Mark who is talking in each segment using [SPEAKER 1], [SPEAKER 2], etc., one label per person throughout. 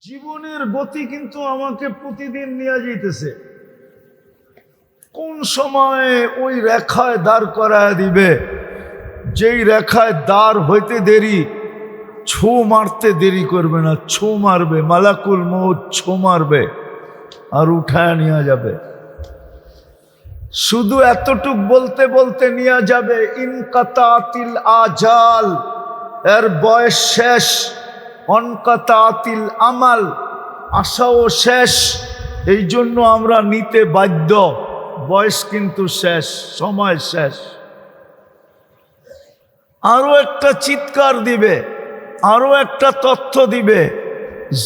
[SPEAKER 1] জীবনের গতি কিন্তু আমাকে প্রতিদিন নিয়ে যাইতেছে। কোন সময়ে ওই রেখায় দাঁড় করায় দিবে, যেই রেখায় দাঁড় হইতে দেরি, ছো মারতে দেরি করবে না, ছো মারবে, মালাকুল মউত ছো মারবে আর উঠায় নিয়ে যাবে। শুধু এতটুক বলতে বলতে নিয়ে যাবে, ইনকাতাতিল আজাল, এর বয়স শেষ, অনকাতাতিল আমাল, আশাও শেষ। এই জন্য আমরা নিতে বাধ্য, বয়স কিন্তু শেষ, সময় শেষ। আরো একটা চিৎকার দিবে, আরো একটা তথ্য দিবে,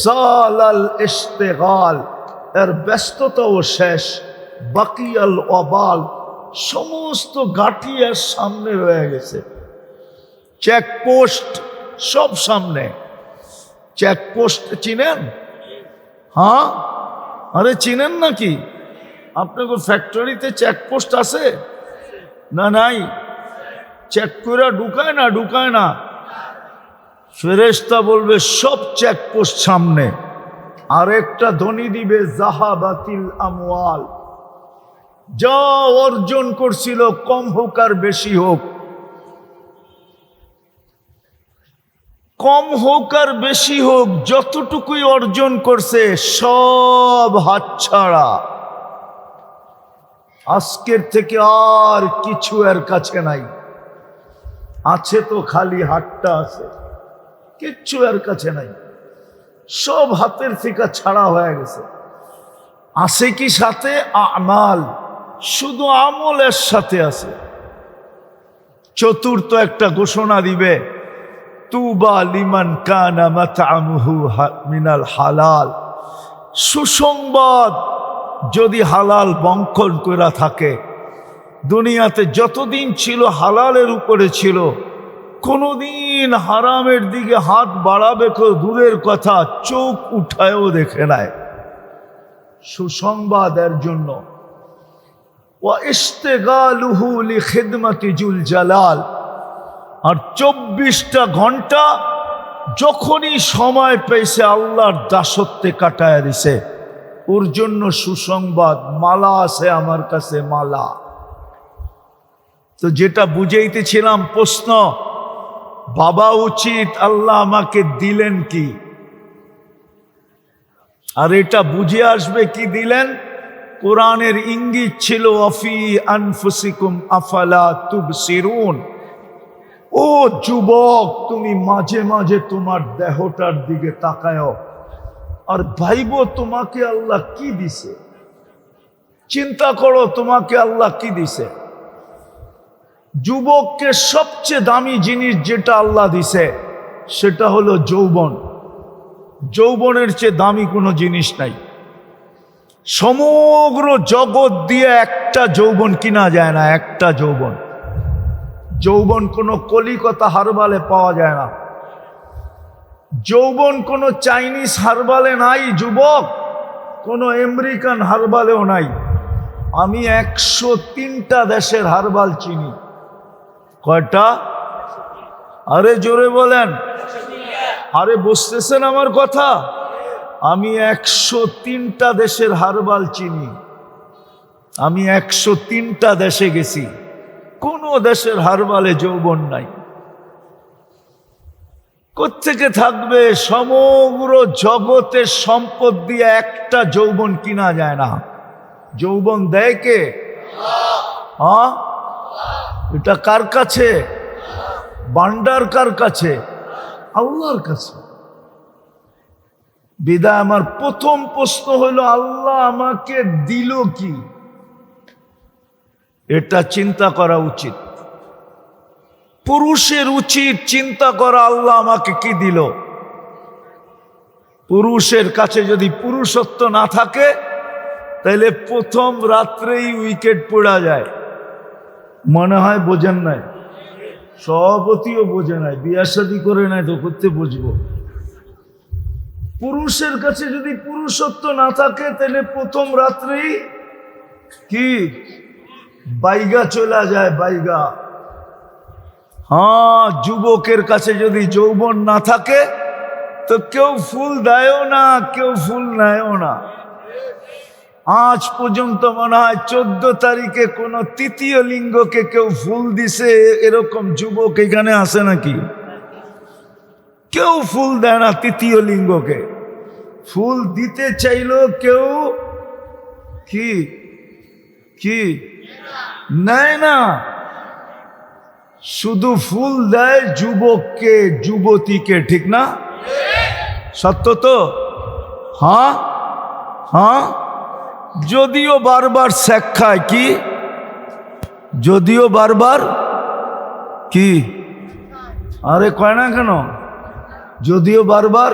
[SPEAKER 1] জালাল ইশতিগাল, এর ব্যস্ততাও শেষ, বাকিয়াল ওয়াবাল, সমস্ত গাঠি এর সামনে রয়ে গেছে। চেকপোস্ট সব সামনে। চেকপোস্ট চিনেন? হ্যাঁ, আরে চিনেন নাকি? আপনাকে ফ্যাক্টরিতে চেকপোস্ট আছে না? নাই? চেক করে ঢুকায় না? ঢুকায় না। ফেরেশতা বলবে সব চেকপোস্ট সামনে। আরেকটা ধ্বনি দিবে, জাহাবাতিল আমওয়াল, যা অর্জন করছিল, কম হোক আর বেশি হোক, কম হোক আর বেশি হোক, যতটুকুই অর্জন করছে সব হাতছাড়া। আজকের থেকে আর কিছু এর কাছে নাই। আছে তো খালি হাতটা আছে, কিচ্ছু এর কাছে নাই, সব হাতের থেকে ছাড়া হয়ে গেছে। আছে কি সাথে? আমাল, শুধু আমলের সাথে আছে। চতুর্থ একটা ঘোষণা দিবে, তুবা লিমান কানা মাতআমুহু মিনাল হালাল, সুসংবাদ যদি হালাল বঙ্কন করা থাকে। দুনিয়াতে যতদিন ছিল হালালের উপরে ছিল, কোনোদিন হারামের দিকে হাত বাড়াবে দূরের কথা, চোখ উঠায়ও দেখে নাই। সুসংবাদের জন্য ওয়া ইশতিগালুহু লিখিদমাতি জুল জালাল, আর 24টা ঘন্টা যখনই সময় পেয়েছে আল্লাহর দাসত্বে কাটায় দিছে। ওর জন্য সুসংবাদ, মালা আছে আমার কাছে, মালা। তো যেটা বুঝাইতেছিলাম, প্রশ্ন ভাবা উচিত আল্লাহ আমাকে দিলেন কি, আর এটা বুঝে আসবে কি দিলেন। কোরআনের ইঙ্গিত ছিল, আফি আনফুসিকুম আফালা তুবসিরুন। ও যুবক, তুমি মাঝে মাঝে তোমার দেহটার দিকে তাকায়ও আর ভাইবো তোমাকে আল্লাহ কি দিছে। চিন্তা করো তোমাকে আল্লাহ কি দিছে। যুবককে সবচেয়ে দামি জিনিস যেটা আল্লাহ দিছে সেটা হলো যৌবন। যৌবনের চেয়ে দামি কোনো জিনিস নাই। সমগ্র জগৎ দিয়ে একটা যৌবন কিনা যায় না, একটা যৌবন। যৌবন কোনো কলিকতা হারবালে পাওয়া যায় না। যৌবন কোনো চাইনিজ হারবালে নাই যুবক, কোনো আমেরিকান হারবালেও নাই। আমি 103টা দেশের হারবাল চিনি। কয়টা? আরে জোরে বলেন। আরে বুঝতেছেন আমার কথা? আমি 103টা দেশের হারবাল চিনি। আমি 103টা দেশে গেছি, কোন দেশের হারবালে যৌবন নাই। কোত্থেকে থাকবে? সমগ্র জগতের সম্পদ দিয়ে একটা যৌবন কিনা যায় না। যৌবন দেয় কে? হ্যাঁ, এটা কার কাছে? ভান্ডার কার কাছে? আল্লাহর কাছে। বিদায় আমার প্রথম প্রশ্ন হলো, আল্লাহ আমাকে দিল কি? এটা চিন্তা করা উচিত। পুরুষের উচিত চিন্তা করা, আল্লাহ আমাকে কি দিল। পুরুষের কাছে যদি পুরুষত্ব না থাকে তাহলে প্রথম রাত্রেই উইকেট পড়া যায়। মনে হয় বোঝেন নাই, সভাপতিও বোঝে নাই, বিয়া শাদী করে নাই তো করতে বুঝবো। পুরুষের কাছে যদি পুরুষত্ব না থাকে তাহলে প্রথম রাত্রেই কি বাইগা চলা যায়, বাইগা। হ্যাঁ, যুবকের কাছে যদি যৌবন না থাকে তো কেউ ফুল দেয়ও না, কেউ ফুল নেয়ও না। আজ পর্যন্ত মনে হয় 14 তারিখে কোন তৃতীয় লিঙ্গকে কেউ ফুল দিছে এরকম যুবক এখানে আছে নাকি? কেউ ফুল দেয় না তৃতীয় লিঙ্গকে। ফুল দিতে চাইলো কেউ কি কি নেয় না, শুধু ফুল দেয় যুবককে, যুবতীকে। ঠিক না? সত্য তো? হ্যাঁ হ্যাঁ। যদিও বারবার শেখ খায়, কি যদিও বারবার কি, আরে কয় না কেন, যদিও বারবার।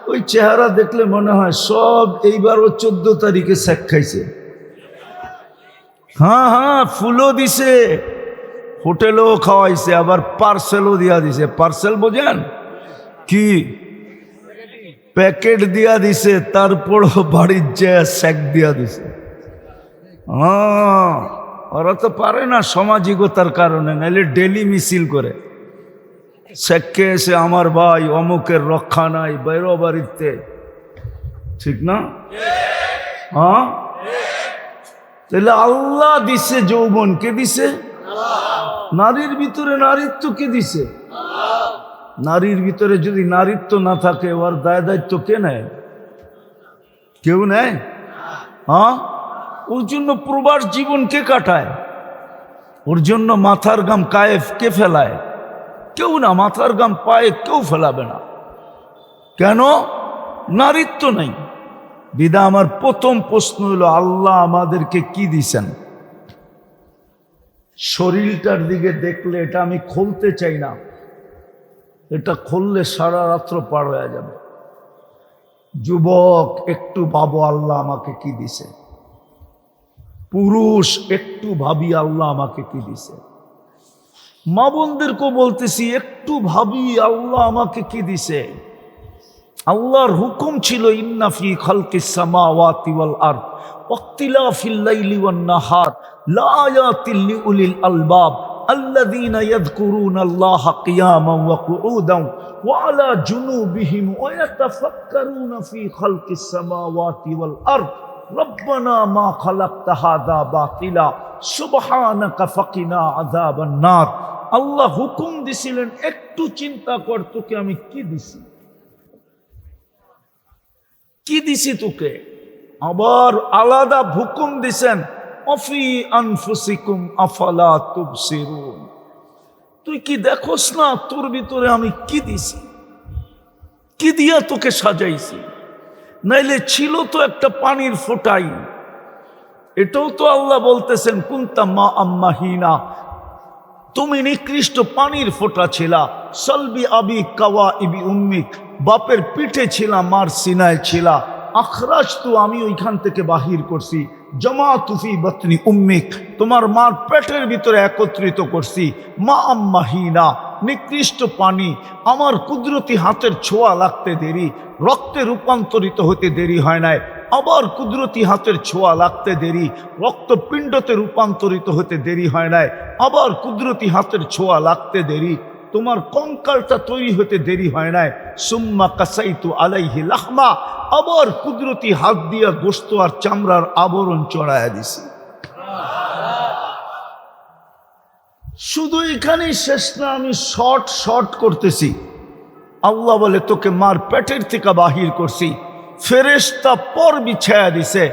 [SPEAKER 1] ওই চেহারা দেখলে মনে হয় সব এইবারও 14 তারিখে শেখ খাইছে। হ্যাঁ হ্যাঁ, ফুলও দিছে, হোটেলও খাওয়াইছে, আবার পার্সেলও দিয়া দিছে। পার্সেল বোঝেন কি? প্যাকেট দিয়া দিছে, তারপরও বাড়ির যে শেক দিয়া দিছে। হ্যাঁ, ওরা তো পারে না সামাজিকতার কারণে, নাইলে ডেলি মিছিল করে। শেখকে এসে আমার ভাই অমুকের রক্ষা নাই, বাইরো বাড়িতে। ঠিক না? হ্যাঁ, তাহলে আল্লাহ দিছে যৌবন, কে দিছে? নারীর ভিতরে নারীত্ব কে দিছে? নারীর ভিতরে যদি নারীত্ব না থাকে, ওর দায় দায়িত্ব কে নেয়? কেউ নেয়? হ্যাঁ, ওর জন্য প্রবাস জীবন কে কাটায়? ওর জন্য মাথার গাম কায়েফ কে ফেলায়? কেউ না। মাথার গাম পায়ে কেউ ফেলাবে না। কেন? নারীত্ব নেই। বিদা আমার প্রথম প্রশ্ন হলো, আল্লাহ আমাদেরকে কি দিছেন? শরীরটার দিকে দেখলে এটা আমি খুলতে চাই না, এটা খুললে সারা রাত্র পার হয়ে যাবে। যুবক, একটু ভাবো আল্লাহ আমাকে কি দিছে। পুরুষ, একটু ভাবি আল্লাহ আমাকে কি দিছে। মা বোনদেরকেও বলতেছি, একটু ভাবি আল্লাহ আমাকে কি দিছে। আল্লাহর হুকুম ছিল, ইন্না ফি খালকিস সামাওয়াতি ওয়াল আরদ ওয়াখতিলাফিল লাইলি ওয়ান নাহার লাআয়াতিল লিউলিল আলবাব الذين يذكرون الله قياما وقعودا وعلى جنوبهم ويتفكرون في خلق السماوات والأرض ربنا ما خلقت هذا باطلا سبحانك فقنا عذاب النار। আল্লাহ হুকুম দিছিলেন, একটু চিন্তা কর তোকে আমি কি দিছি, কি দিছি তোকে। আবার আলাদা হুকুম দিছেন, অফি আনফুসিকুম আফালা তুবসিরুন। তুই কি দেখোস না তোর ভিতরে আমি কি দিছি, কি দিয়া তোকে সাজাইছি। নাইলে ছিল তো একটা পানির ফোঁটাই। এটাও তো আল্লাহ বলতেছেন, কুনতা মা আম্মাহিনা, তুমি নিকৃষ্ট পানির ফোঁটা ছিলা। সলবি আবি কাওয়া ইবি উম্মিক, বাপের পিঠে ছিলা, মার সিনায় ছিলা। আখরাজ তু, আমি ওইখান থেকে বাহির করছি। জমা তুফি বতনি উম্মিক, তোমার মার পেটের ভিতরে একত্রিত করছি। মা আম্মাহিনা, নিকৃষ্ট পানি। আমার কুদরতি হাতের ছোঁয়া লাগতে দেরি, রক্তে রূপান্তরিত হতে দেরি হয় নাই। আবার কুদরতি হাতের ছোঁয়া লাগতে দেরি, রক্তপিণ্ডতে রূপান্তরিত হতে দেরি হয় নাই। আবার কুদরতি হাতের ছোঁয়া লাগতে দেরি, তোমার কঙ্কালটা তৈরি হতে দেরি হয় নাই। সুম্মা কাসাইতু আলাইহি লাহমা, আবার কুদরতি হাত দিয়া গোশত আর চামড়ার আবরণ চড়াইয়া দিছি। শুধু এখানেই শেষ না, আমি শর্ট করতেছি। আল্লাহ বলে, তোকে মার পেটের থেকে বাহির করছি, ফেরেশতা পর বিছায়া দিছে।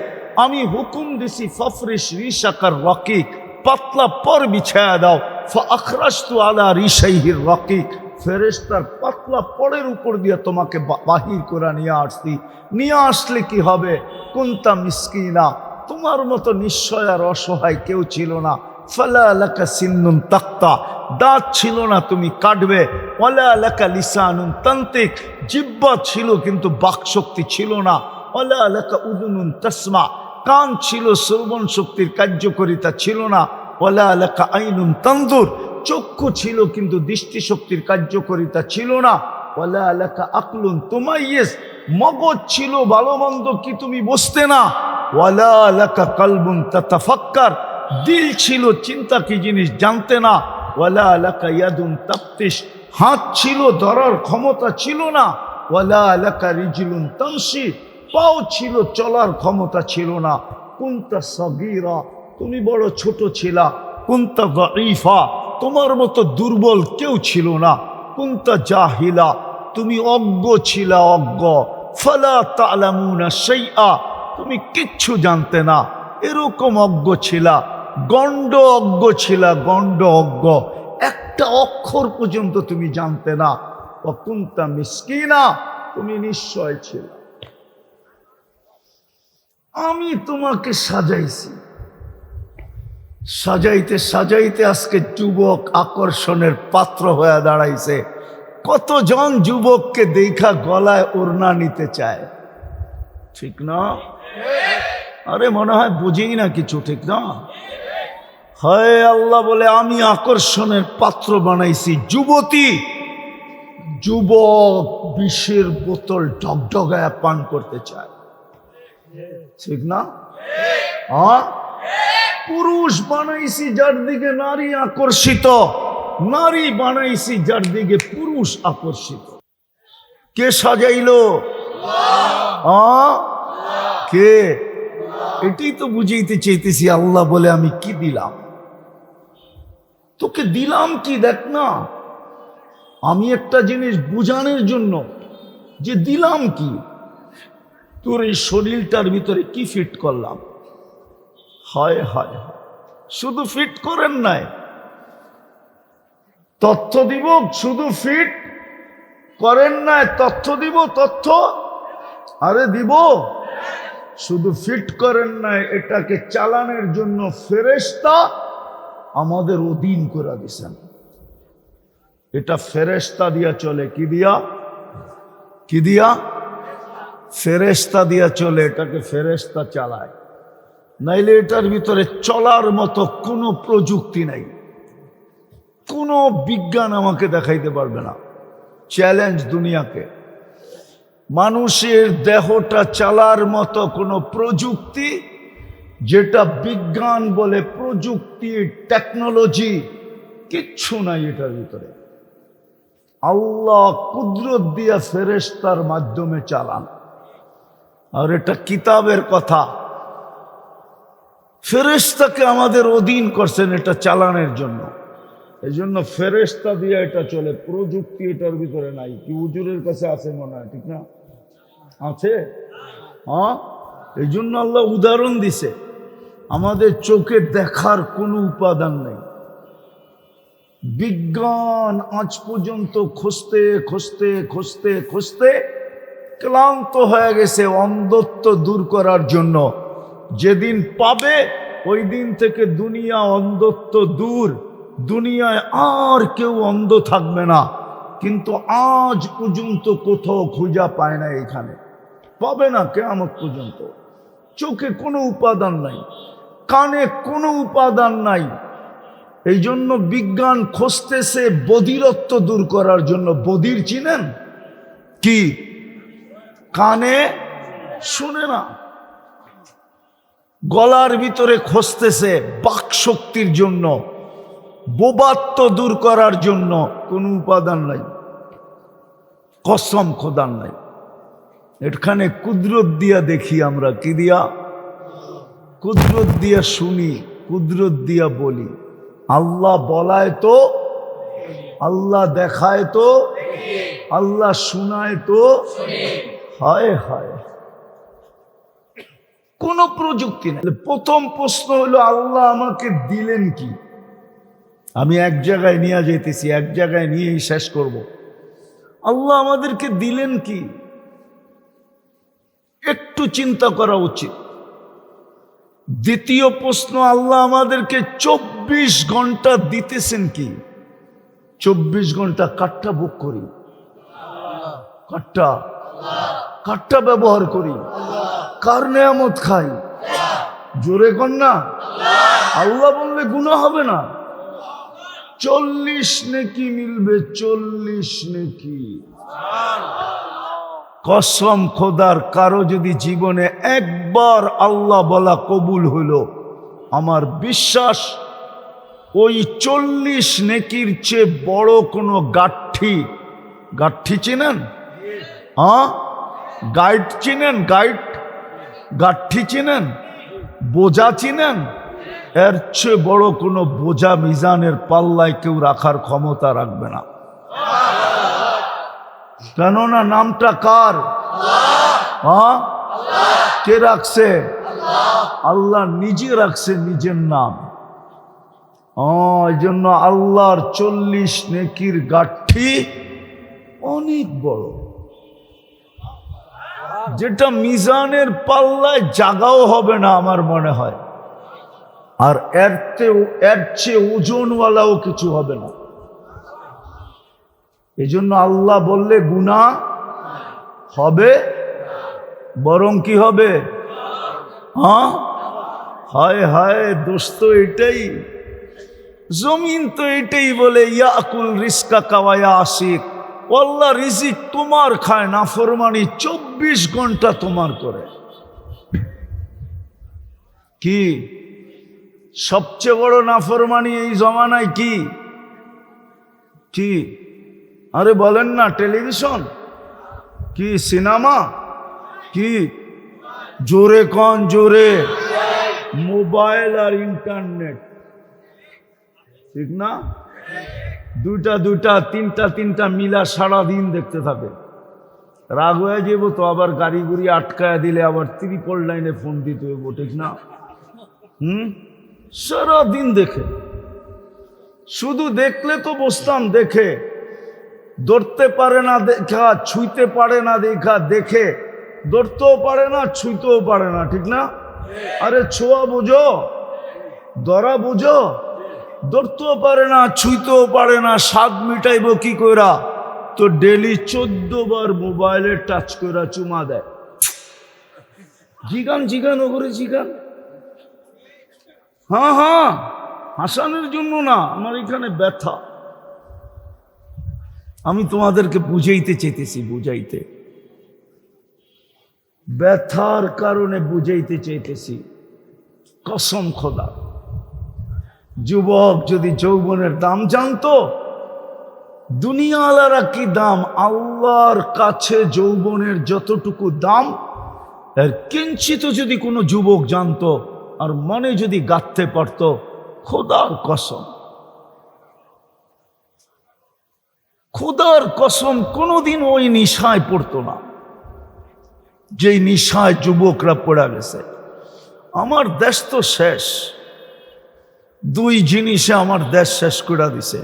[SPEAKER 1] আমি হুকুম দিছি, ফফরিশ রিশাকার রকিক, পাতলা পর বিছায়া দাও। ফাখরাজতু আলা রিশাইহির রকিক, ফেরেশতার পাতলা পরের উপর দিয়ে তোমাকে বাহির করে নিয়ে আসছি। নিয়ে আসলে কি হবে? কুনতা মিসকিনা, তোমার মতো নিশ্চয় আর অসহায় কেউ ছিল না। ফালা লাকা সিন্নুন তাক্তা, দাঁত ছিল না তুমি কাটবে। ওয়ালা লাকা লিসানুন তান্তিক, জিহ্বা ছিল কিন্তু বাকশক্তি ছিল না। ওয়ালা লাকা উযুনুন তাসমা, কান ছিল, শ্রবণ শক্তির কার্যকারিতা ছিল না। ওয়ালা লাকা আইনুন তানজুর, চক্ষু ছিল কিন্তু দৃষ্টিশক্তির কার্যকারিতা ছিল না। ওয়ালা লাকা আকলুন তুমাইয়িজ, মগজ ছিল, ভালো মন্দ কি তুমি বুঝতে না। ওয়ালা লাকা কলবুন তাতাফাক্কার, দিল ছিল, চিন্তা কি জিনিস জানতে না। ওয়ালা লাকা ইয়াদুন তাফতিশ, হাত ছিল, ধরার ক্ষমতা ছিল না। ওয়ালা লাকা রিজলুন তামশি, পাও ছিল, চলার ক্ষমতা ছিল না। কুনতা সাগীরা, তুমি বড় ছোট ছিলা। কুনতা দাঈফা, তোমার মতো দুর্বল কেউ ছিল না। কুনতা জাহিলা, তুমি অজ্ঞ ছিলা, অজ্ঞ। ফালা তা'লামুনা শাইআ, তুমি কিচ্ছু জানতে না, এরকম অজ্ঞ ছিলা। গণ্ড অজ্ঞ ছিলা, গণ্ড অজ্ঞ, একটা অক্ষর পর্যন্ত তুমি জানতে না। ওয়া কুনতা মিসকিনা, তুমি নিশ্চয় ছিল। আমি তোমাকে সাজাইছি, সাজাইতে সাজাইতে আজকে যুবক আকর্ষণের পাত্র হয়ে দাঁড়াইছে। কতজন যুবককে দেখা গলায় ওড়না নিতে চায়, ঠিক না? আরে মনে হয় বুঝেই না কিছু, ঠিক না? হয় আল্লাহ বলে আমি আকর্ষণের পাত্র বানাইছি যুবতী। যুবক বিষের বোতল ঢকঢকায়া পান করতে চায়, ঠিক না? হ্যাঁ, পুরুষ বানাইছি যার দিকে নারী আকর্ষিত, নারী বানাইছি যার দিকে পুরুষ আকর্ষিত। কে সাজাইলো? কে? এটাই তো বুঝাইতে চাইতেছি। আল্লাহ বলে আমি কি দিলাম তোকে, দিলাম কি দেখ না। আমি একটা জিনিস বুঝানোর জন্য যে দিলাম কি, তোর এই শরীরটার ভিতরে কি ফিট করলাম। হায় হায় হায়, শুধু ফিট করেন নাই, তথ্য দিব, শুধু ফিট করেন নাই, তথ্য দিব, তথ্য আরে দিব। শুধু ফিট করেন নাই, এটাকে চালানোর জন্য ফেরেশতা আমাদের অধীন করে দিছেন। এটা ফেরেশতা দিয়া চলে, কি দিয়া? কি দিয়া? ফেরেশতা দিয়া চলে, এটাকে ফেরেশতা চালায়। নাইলে এটার ভিতরে চলার মতো কোনো প্রযুক্তি নাই, কোনো বিজ্ঞান আমাকে দেখাইতে পারবে না। চ্যালেঞ্জ দুনিয়াকে, মানুষের দেহটা চালার মতো কোনো প্রযুক্তি, যেটা বিজ্ঞান বলে প্রযুক্তি, টেকনোলজি, কিচ্ছু নাই এটার ভিতরে। আল্লাহ কুদরত দিয়া ফেরেশতার মাধ্যমে চালান। আর এটা কিতাবের কথা, ফেরেশতাকে আমাদের অধীন করছেন এটা চালানোর জন্য। এই জন্য ফেরেশতা দিয়ে এটা চলে, প্রযুক্তি এটার ভিতরে নাই। কি হুজুরের কাছে আছে মনে হয়, ঠিক না? আছে। হ্যাঁ, এই জন্য আল্লাহ উদাহরণ দিছে। আমাদের চোখে দেখার কোনো উপাদান নেই। বিজ্ঞান আজ পর্যন্ত খুঁজতে খুঁজতে খুঁজতে খুঁজতে ক্লান্ত হয়ে গেছে অন্ধত্ব দূর করার জন্য। যেদিন পাবে ওই দিন থেকে দুনিয়া অন্ধত্ব দূর, দুনিয়ায় আর কেউ অন্ধ থাকবে না। কিন্তু আজ পর্যন্ত কোথাও খুঁজা পায় না, এখানে পাবে না কিয়ামত পর্যন্ত। চোখে কোনো উপাদান নাই, কানে কোনো উপাদান নাই। এই জন্য বিজ্ঞান খুঁজতেছে বধিরত্ব দূর করার জন্য। বধির চিনেন? কি? কানে শুনে না। গলার ভিতরে খুঁজতেছে বাক শক্তির জন্য, বোবাত্ব দূর করার জন্য। কোনো উপাদান নাই, কসম খোদার নাই। এখানে কুদরত দিয়া দেখি আমরা, কি দিয়া? কুদরত দিয়া শুনি, কুদরত দিয়া বলি। আল্লাহ বলায় তো, আল্লাহ দেখায় তো, আল্লাহ শুনায় তো। হায় হায়, কোন প্রযুক্তি নেই। প্রথম প্রশ্ন হলো আল্লাহ আমাকে দিলেন কি? আমি এক জায়গায় নিয়ে যেতেছি, এক জায়গায় নিয়েই শেষ করব। আল্লাহ আমাদেরকে দিলেন কি? একটু চিন্তা করা উচিত। দ্বিতীয় প্রশ্ন, আল্লাহ আমাদেরকে 24 ঘন্টা দিতেছেন কি? 24 ঘন্টা কাঠটা বুক করি, কাঠটা কাঠটা ব্যবহার করি, কার নেয়ামত খাই? জোরে কর না। আল্লাহ বললে গুনাহ হবে না। 40 নেকি মিলবে, 40 নেকি। কসম খোদার, কারো যদি জীবনে একবার আল্লাহ বলা কবুল হইল, আমার বিশ্বাস ওই 40 নেকির চেয়ে বড় কোনো গাঠি, গাঠি চেনেন? হ্যাঁ, গাইড চিনেন? গাইড, গাঠি চিনেন? বোঝা চিনেন? এর চেয়ে বড় কোনো বোঝা মিজানের পাল্লায় কেউ রাখার ক্ষমতা রাখবে না। কেননা নামটা কার? হ্যাঁ, কে রাখছে? আল্লাহ নিজে রাখছে নিজের নাম। এই জন্য আল্লাহর 40 নেকির গাঠি অনেক বড়, যেটা মিজানের পাল্লায় জাগাও হবে না আমার মনে হয়, আর এর চেয়ে ওজনওয়ালাও কিছু হবে না। এই জন্য আল্লাহ বললে গুনাহ হবে, বরং কি হবে? হ্যাঁ, হায় হায় দোস্ত, এটাই জমিন তো এটাই বলে, ইয়াকুল রিজকা কাওয়া আশিক, আল্লাহ রিজিক তোমার খায়, নাফরমানি 24 ঘন্টা তোমার করে। কি সবচেয়ে বড় নাফরমানি এই জমানায়? কি কি আরে বলেন না, টেলিভিশন কি, সিনেমা কি, জোরে কন জোরে, মোবাইল আর ইন্টারনেট, ঠিক না? দুইটা তিনটা মিলা সারাদিন দেখতে থাকে। রাগ হয়ে যাবো তো, আবার গাড়ি গুড়ি আটকায় দিলে আবার 3 লাইনে ফোন দিতে হইব, ঠিক না? সারাদিন দেখে, শুধু দেখলে তো বসতাম, দেখে ধরতে পারে না দেখা, ছুঁইতে পারে না দেখা, দেখে ধরতেও পারে না, ছুঁইতেও পারে না, ঠিক না? আরে ছোঁয়া বুঝো, ধরা বুঝো, ধরতেও পারে না, ছুঁইতেও পারে না, স্বাদ মিটাইব কি কইরা? তো ডেলি 14 বার মোবাইলে টাচ কইরা চুমা দেয়। জিগান ওগরে জিগান। হ্যাঁ, হাসানের জন্য না, আমার এখানে ব্যথা। আমি তোমাদেরকে বুঝাইতে চাইতেছি, বুঝাইতে, ব্যথার কারণে বুঝাইতে চাইতেছি। কসম খোদা, যুবক যদি যৌবনের দাম জানতো, দুনিয়াওয়ালারা কি দাম, আল্লাহর কাছে যৌবনের যতটুকু দাম এর কিঞ্চিত যদি কোনো যুবক জানতো আর মনে যদি গাঁথতে পারত, খোদার কসম, খোদার কসম কোনোদিন ওই নিশায় পড়তো না যেই নিশায় যুবকরা পড়া গেছে। আমার দেশ তো শেষ, 2 জিনিসে আমার দেশ শেষ করে দিছে,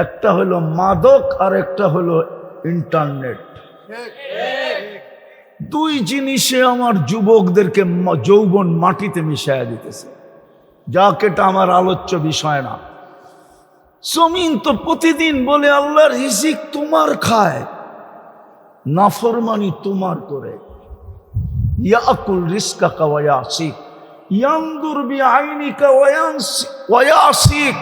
[SPEAKER 1] একটা হলো মাদক আর একটা হলো ইন্টারনেট। 2 জিনিসে আমার যুবকদেরকে যৌবন মাটিতে মিশাইয়া দিতেছে, যাক এটা আমার আলোচ্য বিষয় না। জমিন তো প্রতিদিন বলে আল্লাহর রিজিক তোমার খায়, নাফরমানি তোমার করে। ইয়াকুল রিজকা ওয়া ইয়াসিক, ইয়ানদুর বিআইনিকা ওয়া ইয়াসিক,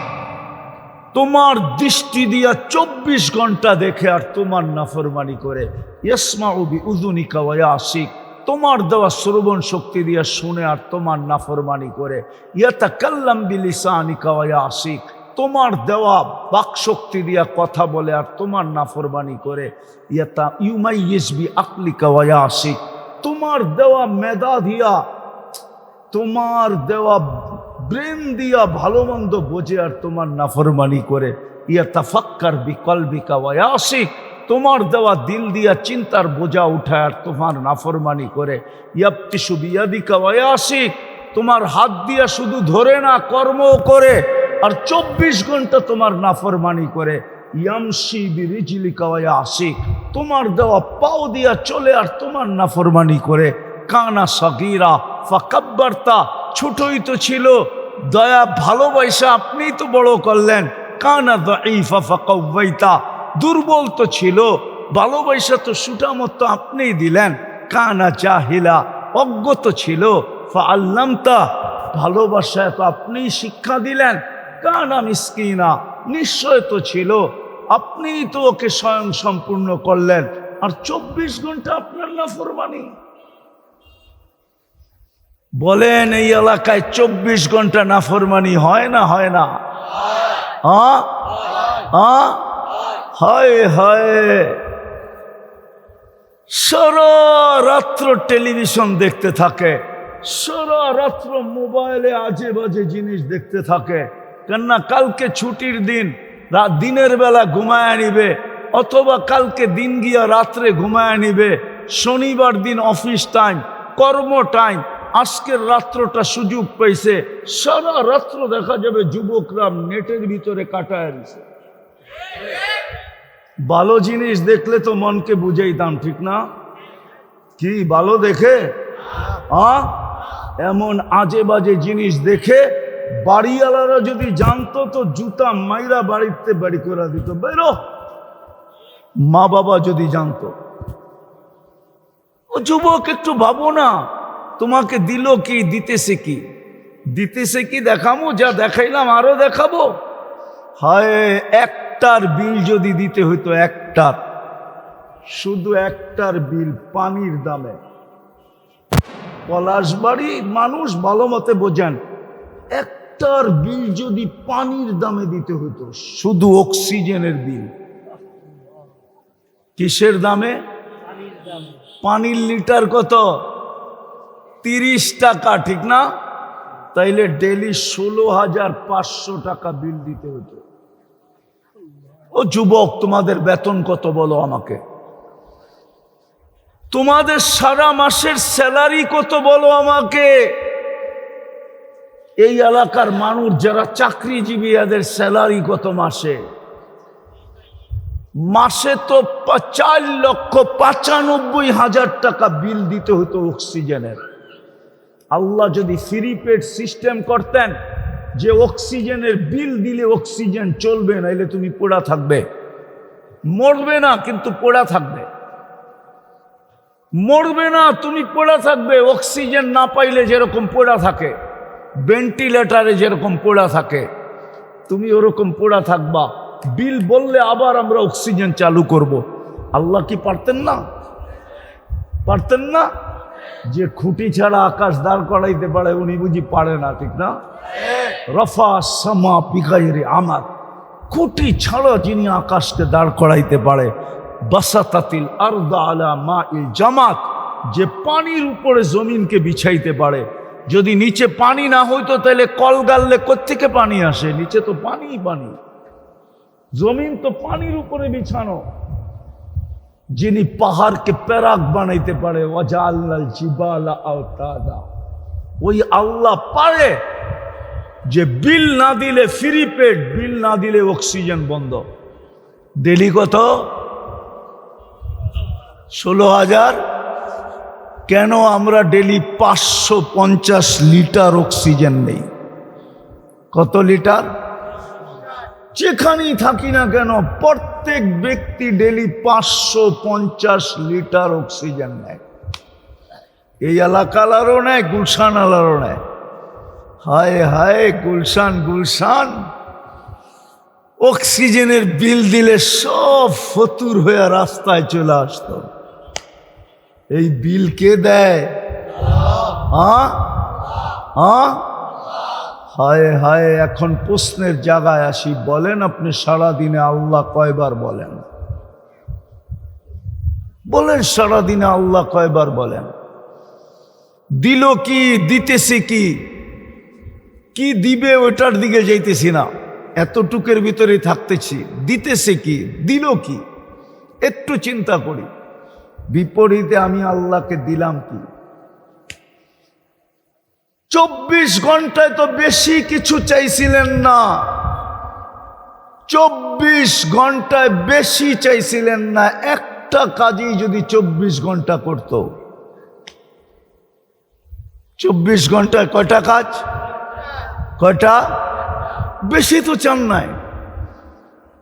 [SPEAKER 1] তোমার দৃষ্টি দিয়া 24 ঘন্টা দেখে আর তোমার নাফরমানি করে। ইয়াসমাউ বিউযুনিকা ওয়া ইয়াসিক, তোমার দেওয়া শ্রবণ শক্তি দিয়া শুনে আর তোমার নাফরমানি করে। ইয়াতাকাল্লাম বিলিসানিকা ওয়া ইয়াসিক, তোমার দেওয়া বাক শক্তি দিয়া কথা বলে আর তোমার নাফরমানি করে। ইউমাইয়িজ বিআকলিকা ওয়া ইয়াসিক, তোমার দেওয়া মেধা দিয়া, তোমার দেওয়া ব্রেন দিয়া ভালো মন্দ বোঝে আর তোমার নাফরমানি করে। ইয়াতাফাক্কার বিকলবিকা ওয়া ইয়াসিক, তোমার দেওয়া দিল দিয়া চিন্তার বোঝা উঠায় আর তোমার নাফরমানি করে। ইয়াবতিশু বিয়াদিকা ওয়া ইয়াসিক, তোমার হাত দিয়া শুধু ধরে না, কর্মও করে আর 24 ঘন্টা তোমার নাফরমানি করে। ইয়ামশি বিরিজলিকা ওয়া ইয়াসিক, তোমার দেওয়া পাও দিয়া চলে আর তোমার নাফরমানি করে। কানা সগীরা ফাকাব্বারতা, ছোটই তো ছিল, দয়া ভালোবাসা আপনিই তো বড় করলেন। কানা দাঈফা ফাকাওয়াইতা, দুর্বল তো ছিল, ভালোবাসা তো সুটামত আপনিই দিলেন। কানা জাহিলা, অজ্ঞত ছিল, ফাআল্লামতা, ভালোবাসা তো আপনিই শিক্ষা দিলেন। কানা মিসকিনা, নিশ্চয় তো ছিল, আপনিই তো ওকে স্বয়ং সম্পূর্ণ করলেন, আর 24 ঘন্টা আপনার নাফরমানি। বলেন এই এলাকায় 24 ঘন্টা নাফরমানি হয় না? হয় না? হায় হায়, সারা রাত্র টেলিভিশন দেখতে থাকে, সারা রাত্র মোবাইলে আজে বাজে জিনিস দেখতে থাকে। কেননা কালকে ছুটির দিন, দিনের বেলা ঘুমায় নিবে, অথবা কালকে দিন গিয়া রাত্রে ঘুমায় নিবে। শনিবার দিন অফিস টাইম, কর্ম টাইম, আজকের রাত্রটা সুযোগ পাইছে, সারা রাত্র দেখা যাবে যুবকরা নেটের ভিতরে কাটায় দিছে। ভালো জিনিস দেখলে তো মনকে বুঝাইতাম, ঠিক না? কি ভালো দেখে এমন আজে বাজে জিনিস দেখে বাড়িওয়ালারা যদি জানতো তো জুতা মাইরা বাড়িতে বাড়ি করে দিত, বেরো। মা বাবা যদি জানতো, ও যুবক একটু ভাবো না, তোমাকে দিল কি, দিতেছে কি, দিতেছে কি দেখাবো, যা দেখাইলাম আরো দেখাবো। হায়, একটার বিল যদি দিতে হইতো, একটার, শুধু একটার বিল পানির দামে, পলাশবাড়ি মানুষ ভালো মতে বোঝেন, একটার বিল যদি পানির দামে দিতে হইতো, শুধু অক্সিজেনের বিল। কিসের দামে? পানির লিটার কত? 30 টাকা, ঠিক না? তাইলে ডেলি 16,500 টাকা বিল দিতে হতো। ও যুবক, তোমাদের বেতন কত বলো আমাকে? তোমাদের সারা মাসের স্যালারি কত বলো আমাকে? এই এলাকার মানুষ যারা চাকরিজীবী, এদের স্যালারি কত মাসে? মাসে তো 4,95,000 টাকা বিল দিতে হতো অক্সিজেনের। আল্লাহ যদি ফ্রি পেড সিস্টেম করতেন যে অক্সিজেনের বিল দিলে অক্সিজেন চলবে, নাইলে তুমি পোড়া থাকবে, মরবে না কিন্তু পোড়া থাকবে, মরবে না তুমি পোড়া থাকবে। অক্সিজেন না পাইলে যেরকম পোড়া থাকে, ভেন্টিলেটারে যেরকম পোড়া থাকে, তুমি ওরকম পোড়া থাকবা। বিল বললে আবার আমরা অক্সিজেন চালু করব। আল্লাহ কি পারতেন না? পারতেন না? যে খুঁটি ছাড়া আকাশ দাঁড় করাইতে পারে, উনি বুঝি পারে না, ঠিক না? রফা সামা বিগাইরে আমার, খুঁটি ছাড়া যিনি আকাশকে দাঁড় করাইতে পারে। বাসাতাতিল আরদা আলা মাইল জামাত, যে পানির উপরে জমিনকে বিছাইতে পারে। যদি নিচে পানি না হইতো তাহলে কল গাললে কোত্থেকে পানি আসে? নিচে তো পানি পানি, জমিন তো পানির উপরে বিছানো। যিনি পাহাড়কে প্যারাক বানাইতে পারে, ওয়াজাআলনাল জিবালা আওতাদা, ওই আল্লাহ পারে যে বিল না দিলে ফ্রি পেড, বিল না দিলে অক্সিজেন বন্ধ। ডেলি কত? 16,000। কেন আমরা ডেলি 550 লিটার অক্সিজেন নেই? কত লিটার? যেখানেই থাকি না কেন প্রত্যেক ব্যক্তি ডেলি 550 লিটার অক্সিজেন নেয়। এই এলাকালারও নেয়, গুলশান আলারও নেয়। হায় হায়, গুলশান গুলশান, অক্সিজেনের বিল দিলে সব ফতুর হয়ে রাস্তায় চলে আসতো। এই বিল কে দেয়? হায় হায়, এখন প্রশ্নের জায়গায় আসি, বলেন আপনি সারাদিনে আল্লাহ কয়বার বলেন? বলেন সারাদিনে আল্লাহ কয়বার বলেন? দিল কি, দিতেছে কি, কি দিবে ওটার দিকে যাইতেছি না, এতটুকের ভিতরে থাকতেছি। দিতেছে কি, দিল কি, একটু চিন্তা করি। বিপরীতে আমি আল্লাহকে দিলাম কি? 24 ঘন্টায় তো বেশি কিছু চাইছিলেন না, 24 ঘন্টায় বেশি চাইছিলেন না। একটা কাজই যদি 24 ঘন্টা করত, 24 ঘন্টায় কয়টা কাজ? কয়টা? বেশি তো চান নাই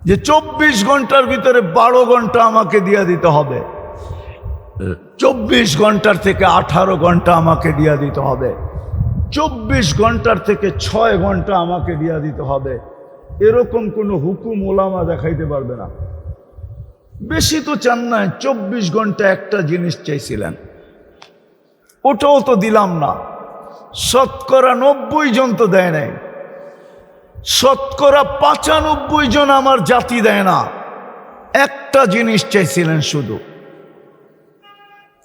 [SPEAKER 1] যে 24 ঘন্টার ভিতরে 12 ঘন্টা আমাকে দিয়ে দিতে হবে, 24 ঘন্টার থেকে 18 ঘন্টা আমাকে দিয়ে দিতে হবে, 24 ঘন্টার থেকে 6 ঘন্টা আমাকে দিয়ে দিতে হবে। এরকম কোনো হুকুম ওলামা দেখাইতে পারবে না। বেশি তো চান নাই, 24 ঘন্টা একটা জিনিস চাইছিলেন, ওটাও তো দিলাম না। শতকরা 90 জন তো দেয় নাই, শতকরা 95 জন আমার জাতি দেয় না। একটা জিনিস চাইছিলেন শুধু,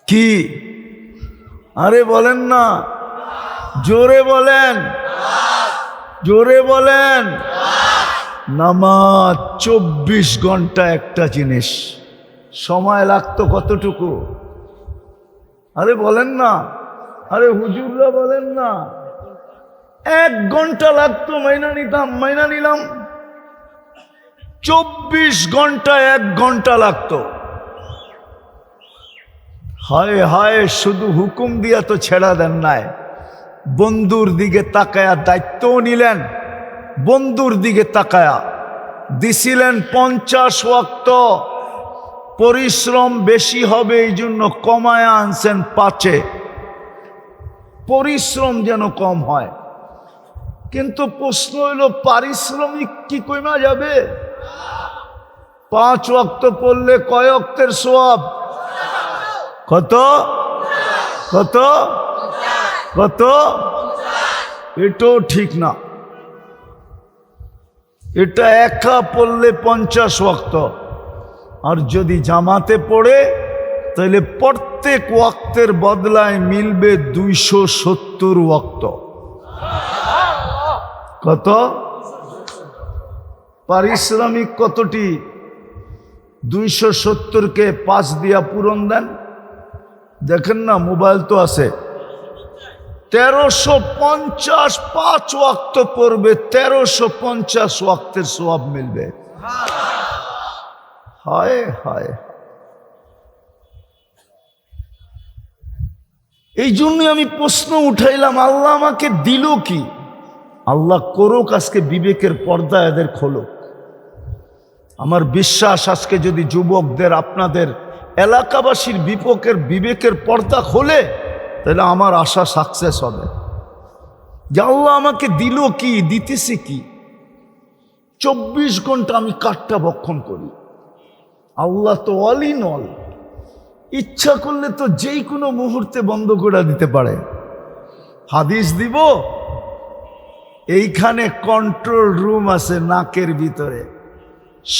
[SPEAKER 1] কি? আরে বলেন না, জোরে বলেন, জোরে বলেন। নামাজ 24 ঘন্টা একটা জিনিস। সময় লাগতো কতটুকু? আরে বলেন না, আরে হুজুররা বলেন না। 1 ঘন্টা লাগতো, মাইনা নিতাম, মাইনা নিলাম। 24 ঘন্টা 1 ঘন্টা লাগতো। হায় হায়, শুধু হুকুম দিয়া তো ছেড়া দেন নাই, বন্ধুর দিকে তাকায়া দায়িত্বও নিলেন। বন্ধুর দিকে তাকায়া দিছিলেন 50 ওয়াক্ত। পরিশ্রম বেশি হবে এই জন্য কমায়া আনছেন 5-এ, পরিশ্রম যেন কম হয়। কিন্তু প্রশ্ন হইল, পারিশ্রমিক কি কমা যাবে? 5 ওয়াক্ত পড়লে কয় ওয়াক্তের সওয়াব? কত কত কত? এটাও ঠিক না। এটা একা পড়লে 50 ওয়াক্ত, আর যদি জামাতে পড়ে তাহলে প্রত্যেক ওয়াক্তের বদলায় মিলবে 270 ওয়াক্ত। কত? পারিশ্রমিক কতটি? 270-কে 5 দিয়া পূরণ দেন। দেখেন না, মোবাইল তো আছে। 1350 5 ওয়াক্ত পড়বে, 1350 ওয়াক্তের সওয়াব মিলবে। হায় হায়। এই জন্য আমি প্রশ্ন উঠাইলাম, আল্লাহ আমাকে দিল কি? আল্লাহ করুক আজকে বিবেকের পর্দা এদের খোলক। আমার বিশ্বাস আজকে যদি যুবকদের, আপনাদের এলাকাবাসীর বিবেকের পর্দা খোলে, তাহলে আমার আশা সাকসেস হবে। যে আল্লাহ আমাকে দিল কি, দিতেছে কি? 24 ঘন্টা আমি কাঠটা ভক্ষণ করি। আল্লাহ তো অল ইন অল, ইচ্ছা করলে তো যেই কোনো মুহূর্তে বন্ধ করে দিতে পারে। হাদিস দিব, এইখানে কন্ট্রোল রুম আছে, নাকের ভিতরে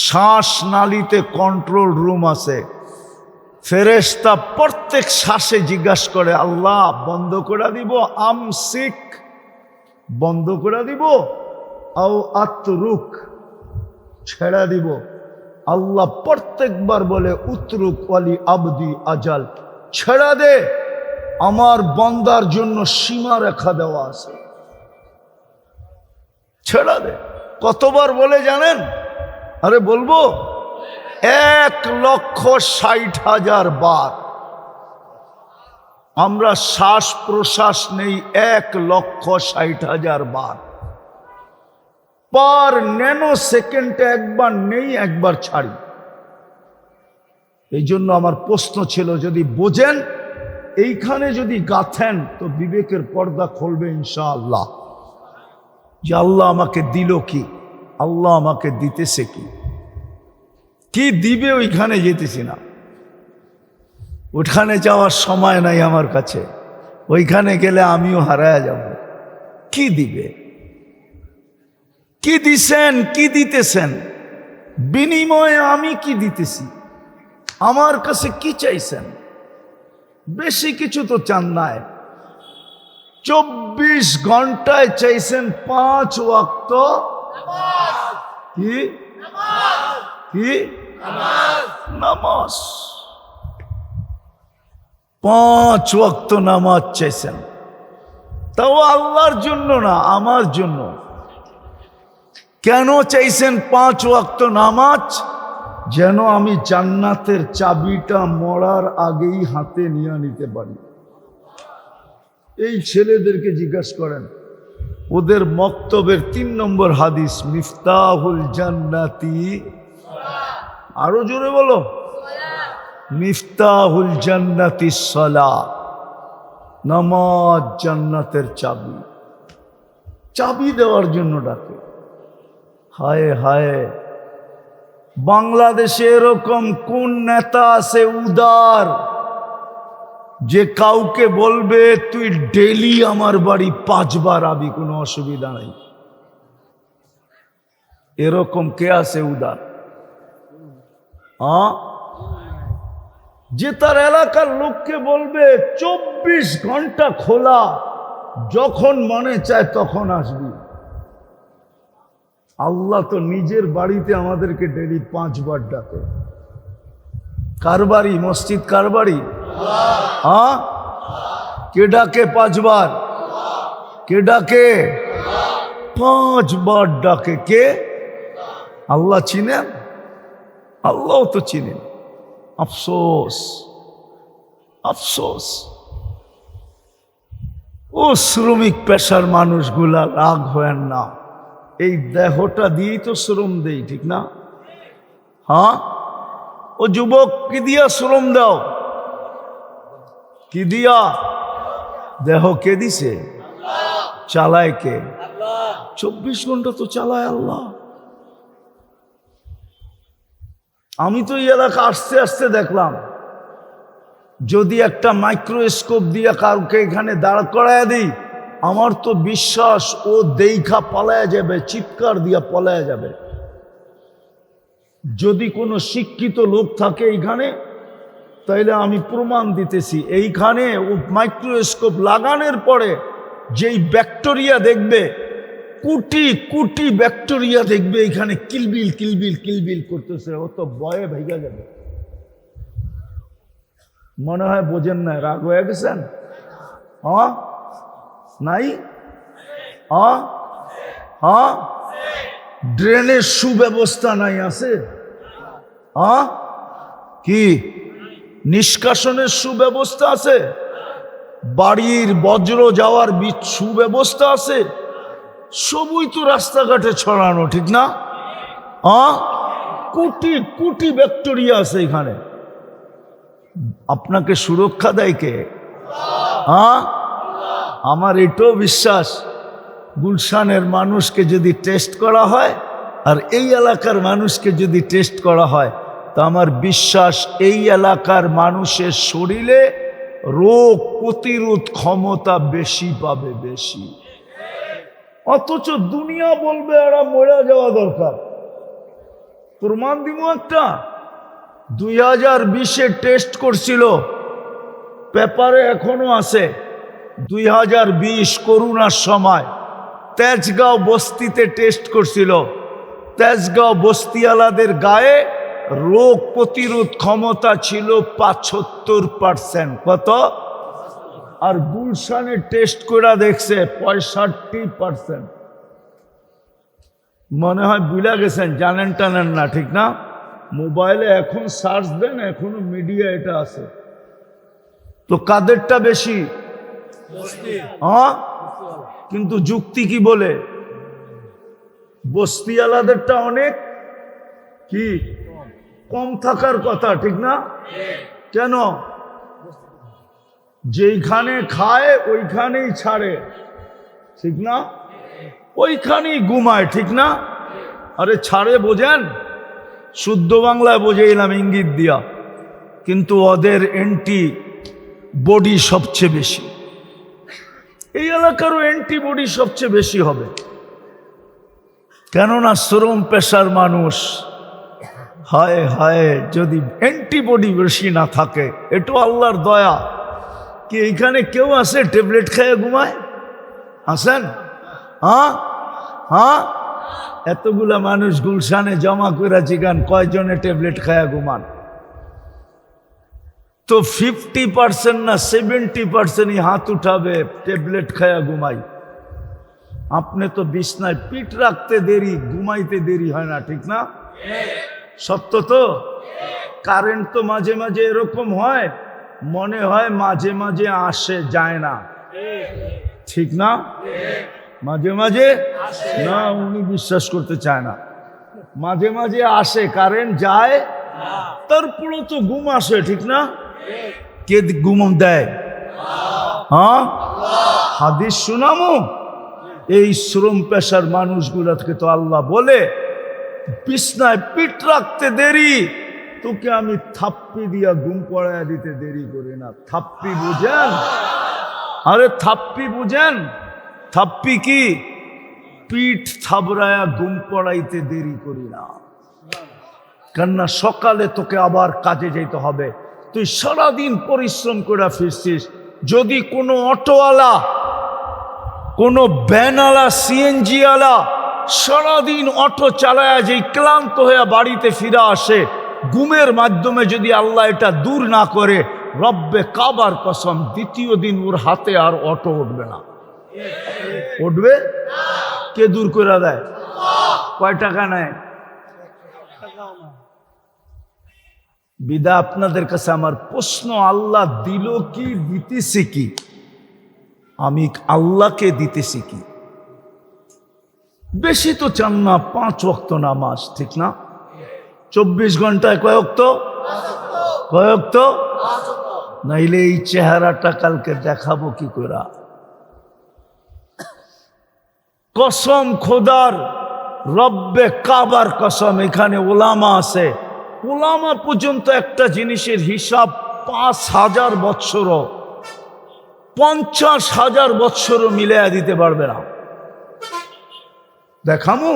[SPEAKER 1] শ্বাস নালীতে কন্ট্রোল রুম আছে। ফেরেশতা প্রত্যেক শ্বাসে জিজ্ঞাসা করে, আল্লাহ বন্ধ করে দিব, আমসিক বন্ধ করে দিব, আও আতরুক ছেড়া দিব। আল্লাহ প্রত্যেকবার বলে, উতরুক ওয়ালি আবদি আজাল, ছেড়া দে, আমার বান্দার জন্য সীমা রেখা দেওয়া আছে, ছেড়া দে। কতবার বলে জানেন? আরে বলবো, 1,60,000 বার। আমরা শ্বাস প্রশ্বাস নেই 1,60,000 বার। পার ন্যানো সেকেন্ডে একবার নেই, একবার ছাড়ি। এই জন্য আমার প্রশ্ন ছিল, যদি বোঝেন, এইখানে যদি গাথেন, তো বিবেকের পর্দা খুলবে ইনশাআল্লাহ। যে আল্লাহ আমাকে দিল কি, আল্লাহ আমাকে দিতেছে কি, কি দিবে ওইখানে যেতেছি না। ওইখানে যাওয়ার সময় নাই আমার কাছে, ওইখানে গেলে আমিও হারায়া যাব। কি দিবে, কি দিছেন, কি দিতেছেন, বিনিময়ে আমি কি দিতেছি, আমার কাছে কি চাইছেন? বেশি কিছু তো চান নাই। 24 ঘন্টায় চাইছেন 5 ওয়াক্ত কি কি নামাজ। 5 ওয়াক্ত নামাজ চাইছেন, তাও আল্লাহর জন্য না, আমার জন্য। কেন চাইছেন 5 ওয়াক্ত নামাজ? যেন আমি জান্নাতের চাবিটা মরার আগেই হাতে নিয়ে নিতে পারি। এই ছেলেদেরকে জিজ্ঞাসা করেন, ওদের মক্তবের 3 নম্বর হাদিস, মিফতাহুল জান্নাতি, আরো জোরে বলো, মিফতাহুল জান্নাতি সালাত, নামাজ জান্নাতের চাবি। চাবি দেওয়ার জন্য ডাকে। হায় হায়, বাংলাদেশে এরকম কোন নেতা আছে উদার, যে কাউকে বলবে তুই ডেলি আমার বাড়ি 5 বার আবি, কোনো অসুবিধা নাই? এরকম কে আছে উদার? যে তার এলাকার লোককে বলবে 24 ঘন্টা খোলা, যখন মনে চায় তখন আসবি। আল্লাহ তো নিজের বাড়িতে আমাদেরকে ডেলি 5 বার ডাকে। কার বাড়ি? মসজিদ কার বাড়ি? হ্যাঁ, কে ডাকে 5 বার? কে ডাকে? 5 বার ডাকে। কে? আল্লাহ চিনেন? আল্লাহ তো চিনেন। আফসোস, আফসোস। ও শ্রমিক পেশার মানুষগুলা, রাগ হয় না। এই দেহটা দিয়েই তো শ্রম দেই, ঠিক না? হ্যাঁ, ও যুবক, কি দিয়া শ্রম দাও? কি দিয়া? দেহ কে দিছে? চালায় কে? 24 ঘন্টা তো চালায় আল্লাহ। আমি তো এই এলাকা আসতে আসতে দেখলাম, যদি একটা মাইক্রোস্কোপ দিয়ে কাউকে এখানে দাঁড় করায় দিই, আমার তো বিশ্বাস ও দেইখা পালায়া যাবে, চিৎকার দিয়া পালায়া যাবে। যদি কোনো শিক্ষিত লোক থাকে এইখানে, তাইলে আমি প্রমাণ দিতেছি, এইখানে ও মাইক্রোস্কোপ লাগানোর পরে যেই ব্যাকটেরিয়া দেখবে, কোটি কোটি ব্যাকটেরিয়া দেখবে এখানে কিলবিল কিলবিল কিলবিল করতেছে, ও তো ভয়ে ভেঙে যাবে। মনে হয় বোঝেন না, রাগ হয়ে গেছেন? হ্যাঁ, নাই? হ্যাঁ, হ্যাঁ, ড্রেনের সুব্যবস্থা নাই, আছে? হ্যাঁ, কি নিষ্কাশনের সুব্যবস্থা আছে? বাড়ির বজ্র যাওয়ার সুব্যবস্থা আছে? সবই তো রাস্তাঘাটে ছড়ানো, ঠিক না? হ্যাঁ, কোটি কোটি ব্যাকটেরিয়া আছে এখানে। আপনাকে সুরক্ষা দেয় কে? হ্যাঁ, আমার এটাও বিশ্বাস, গুলশানের মানুষকে যদি টেস্ট করা হয় আর এই এলাকার মানুষকে যদি টেস্ট করা হয়, তা আমার বিশ্বাস এই এলাকার মানুষের শরীরে রোগ প্রতিরোধ ক্ষমতা বেশি পাবে, বেশি। অথচ দুনিয়া বলবে এরা মরে যাওয়া দরকার। প্রমাণ দিব একটা। 2020-এ টেস্ট করছিল, পেপারে এখনো আছে। 2020 করোনার সময় তেজগাঁও বস্তিতে টেস্ট করছিল। তেজগাঁও বস্তিওয়ালাদের গায়ে রোগ প্রতিরোধ ক্ষমতা ছিল 75%। কত? আর গুলশানে টেস্ট করে দেখছে 65%। মনে হয় ভুলে গেছেন, জানেন টানেন না, ঠিক না? মোবাইলে এখন সার্চ দেন, এখনো মিডিয়া এটা আছে। তো কাদেরটা বেশি? হ্যাঁ, কিন্তু যুক্তি কি বলে? বস্তিওয়ালাদেরটা অনেক কি কম থাকার কথা, ঠিক না? কেন? যেইখানে খায় ওইখানেই ছাড়ে, ঠিক না? ওইখানেই ঘুমায়, ঠিক না? আরে ছাড়ে বোঝেন, শুদ্ধ বাংলায় বোঝে এলাম ইঙ্গিত দিয়া, কিন্তু ওদের অ্যান্টি বডি সবচেয়ে বেশি। এই এলাকারও অ্যান্টিবডি সবচেয়ে বেশি হবে, কেননা শ্রম পেশার মানুষ। হায় হায়, যদি অ্যান্টিবডি বেশি না থাকে, এটা আল্লাহর দয়া। কি এইখানে কেউ আছে ট্যাবলেট খেয়ে ঘুমায়? আছেন? হ্যাঁ, হ্যাঁ, এতগুলা মানুষ গুলশানে জমা করে জিগান কয়জনে ট্যাবলেট খায়া ঘুমান? তো 50% না 70%ই হাত উঠাবে ট্যাবলেট খায়া ঘুমাই। আপনি তো বিছনায় পিঠ রাখতে দেরি, ঘুমাইতে দেরি হয় না, ঠিক না? সত্য তো? কারেন্ট তো মাঝে মাঝে এরকম হয়, মনে হয় মাঝে মাঝে আসে, যায় না, ঠিক না? মাঝে মাঝে না, উনি বিশ্বাস করতে চায় না। মাঝে মাঝে আসে, কারেন্ট যায়, তারপরও তো ঘুম আসে, ঠিক না? কে ঘুম দেয়? হ্যাঁ, হাদিস শুনামো। এই শ্রম পেশার মানুষগুলোকে তো আল্লাহ বলে, বিছনায় পিঠ রাখতে দেরি, তোকে আমি থাপ্পি দিয়া ঘুম পড়াইয়া দিতে দেরি করি না। থাপ্পি বুঝেন? আরে থাপ্পি বুঝেন? থাপ্পি কি? পিঠ থাবড়ায়া ঘুম পড়াইতে দেরি করি না, কেননা সকালে তোকে আবার কাজে যেতে হবে। তুই সারাদিন পরিশ্রম করে ফিরছিস, যদি কোনো অটোওয়ালা, কোনো ভ্যানওয়ালা, সিএনজিওয়ালা সারাদিন অটো চালায়া যেই ক্লান্ত হয়ে বাড়িতে ফিরে আসে, ঘুমের মাধ্যমে যদি আল্লাহ এটা দূর না করে, রব্বে কাবার কসম দ্বিতীয় দিন ওর হাতে আর অটো উঠবে না। উঠবে? কে দূর করে দেয়? কয় টাকা নেয়? বিদা আপনাদের কাছে আমার প্রশ্ন, আল্লাহ দিল কি, দিতেছি কি? আমি আল্লাহকে দিতেছি কি? বেশি তো চান না, 5 ওয়াক্ত নামাজ, ঠিক না? 24 ঘন্টায় কয় ওয়াক্ত? কয় ওয়াক্ত? নাইলে এই চেহারাটা কালকে দেখাবো কি করে? কসম খোদার, রব্বে কাবার কসম, এখানে ওলামা আছে, ওলামা পর্যন্ত একটা জিনিসের হিসাব 5,000 বৎসরও, 50,000 বৎসরও মিলাইয়া দিতে পারবে না। দেখামু?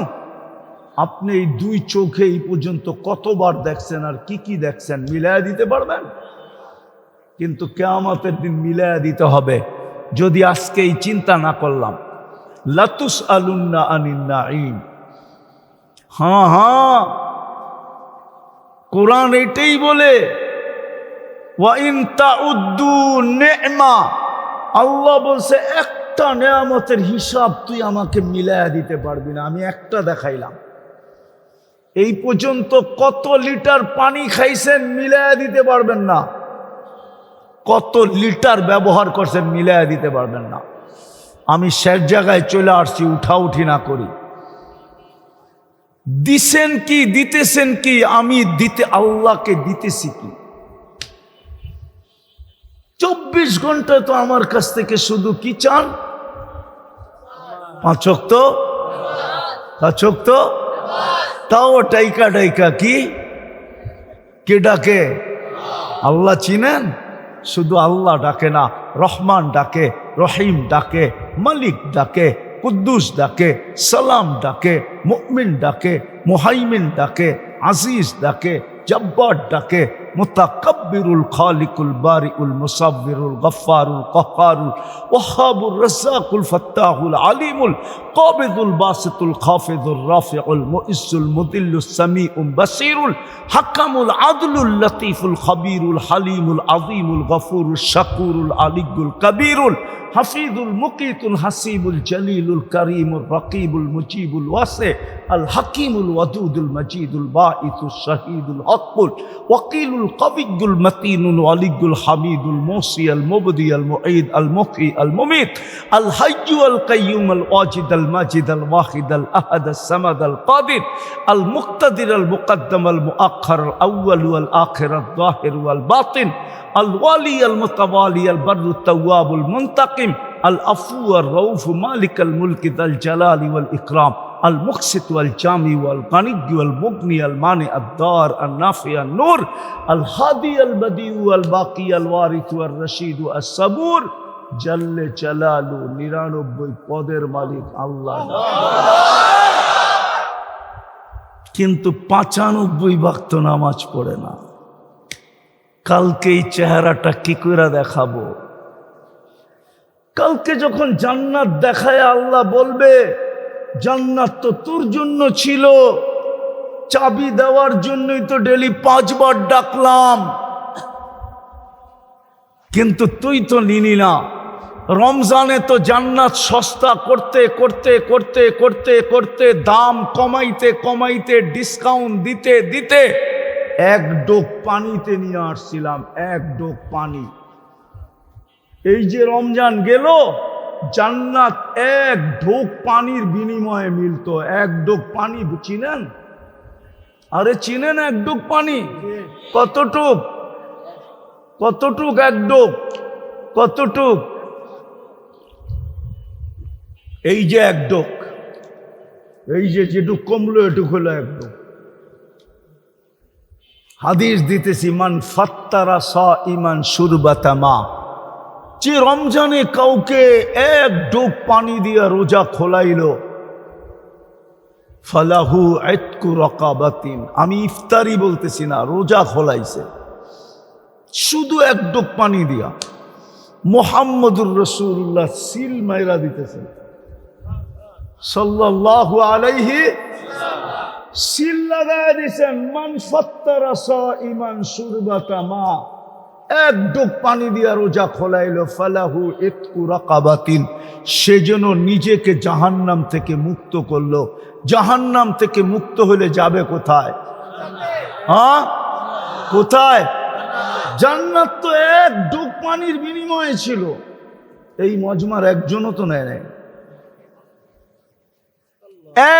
[SPEAKER 1] আপনি এই 2 চোখে এই পর্যন্ত কতবার দেখছেন আর কি কি দেখছেন, মিলাইয়া দিতে পারবেন? কিন্তু কিয়ামতের দিন মিলাইয়া দিতে হবে। যদি আজকে এই চিন্তা না করলাম, লাতুস আলুন্না আনিন নাঈম। হ্যাঁ, কোরআন এটাই বলে, ওয়া ইন তাউদ্দু নি'মা, আল্লাহ বলছে একটা নেয়ামতের হিসাব তুই আমাকে মিলায়া দিতে পারবি না। আমি একটা দেখাইলাম, এই পর্যন্ত কত লিটার পানি খাইছেন মিলায়া দিতে পারবেন না, কত লিটার ব্যবহার করছেন মিলায়া দিতে পারবেন না। আমি শেষ জায়গায় চলে আসছি, উঠাউঠি না করি। দিছেন কি, দিতেছেন কি? আমি আল্লাহকে দিতেছি কি? 24 ঘন্টায় তো আমার কাছ থেকে শুধু কি চান? 5 ওয়াক্ত, 5 ওয়াক্ত, তাও ডাইকা ডাইকা কি কে ডাকে? আল্লাহ চিনেন? শুধু আল্লাহ ডাকে না, রহমান ডাকে, রহিম ডাকে, মালিক ডাকে, কুদ্দুস ডাকে, সালাম ডাকে, মুমিন ডাকে, মুহাইমিন ডাকে, আজিজ ডাকে, জব্বার ডাকে, মুতাকাব্বিরুল খালিকুল বারিউল মুসাব্বিরুল গফফারুল কহ্হারুল ওয়াহ্হাবুর রাজ্জাকুল ফাত্তাহুল আলিমুল কাবিদুল বাসিতুল খাফিদুর রাফিউল মুইজ্জুল মুদিল্লুস সামিউল বাসিরুল হাকামুল আদলুল লতীফুল খবীরুল হালিমুল আযীমুল গফুরুল শাকুরুল আলিয়্যুল কবীরুল হাফিজুল মুকিতুল হাসিবুল জলিলুল করিমুল রকিবুল মুজিবুল ওয়াসি আল হাকিমুল ওয়াদুদুল মজিদুল বাঈসুল শাহীদুল হকুল ওয়াকিলুল কবিয়্যুল মতিনুল ওয়ালিয়্যুল হামিদুল মুসি আল মুবদি আল মুঈদ আল মুহয়ি আল মুমীত আল হাইয়্যু আল কাইয়্যুম আল ওয়াজিদ আল মাজিদ আল ওয়াহিদ আল আহাদ আস সামাদ আল কাদির আল মুক্তাদির আল মুকদ্দম আল মুআখ্খার আল আউয়াল ওয়াল আখির আল যাহির ওয়াল বাতিন আল ওয়ালি আল মুতাওয়ালি আল বাররুত তাওয়াবুল মুনতাকিম আল আফু আর রউফ মালিক আল মুলক যাল জালালি ওয়াল ইকরাম আল মুকসিত ওয়াল জামি ওয়াল গানিয়্য ওয়াল মুগনি আল মানি আদ দার আল নাফি আল নূর আল হাদি আল বদিউ আল বাকি আল ওয়ারিস ওয়াল রশিদ আস সাবুর জাল্লে জালালু 99 পদের মালিক আল্লাহ। কিন্তু 95 ওয়াক্ত নামাজ পড়ে না। কালকে এই চেহারাটা কি করে দেখাবো? কালকে যখন জান্নাত দেখায় আল্লাহ বলবে, জান্নাত তো তোর জন্য ছিল, চাবি দেওয়ার জন্যই তো ডেলি 5 বার ডাকলাম, কিন্তু তুই তো নিলি না। রমজানে তো জান্নাত সস্তা করতে করতে করতে করতে করতে দাম কমাইতে কমাইতে ডিসকাউন্ট দিতে দিতে 1 ডোক পানিতে নিয়ে আসছিলাম, 1 ডোক পানি। এই যে রমজান গেল, জান্নাত 1 ঢোক পানির বিনিময়ে মিলতো। 1 ডোক পানি চিনেন? আরে চিনেন 1 ডোক পানি? কতটুক? কতটুক 1 ডোক? কতটুক? এই যে 1 ডোক, এই যে যেটুক কমলো এটুক হলো 1 ডোক। হাদিস দিতেছি, মান ফাত্তারা সাইমান শুরবাতা মা, যে রমজানে কাউকে 1 ডোক পানি দিয়ে রোজা খোলাইলো, ফালাহু ইতকু রাকাবাতিন, আমি ইফতারি বলতেছি না, রোজা খোলাইছে, শুধু এক ডোক পানি দিয়া মুহাম্মদুর রাসূলুল্লাহ সিল মাইরা দিতেছেন সাল্লাল্লাহু আলাইহি সিল লাগায় দিয়েছেন, মান ফাত্তারা সাইমান শুরবাতা মা, এক ডোক পানি দিয়া রোজা খোলাইলো, ফালাহু ইতকু রাকাবাতিন, সেজন্য নিজেকে জাহান্নাম থেকে মুক্ত করলো। জাহান্নাম থেকে মুক্ত হলে যাবে কোথায়? হ্যাঁ, কোথায়? জান্নাত তো এক ডোক পানির বিনিময়ে ছিল। এই মজমার একজনও তো নেয় নাই,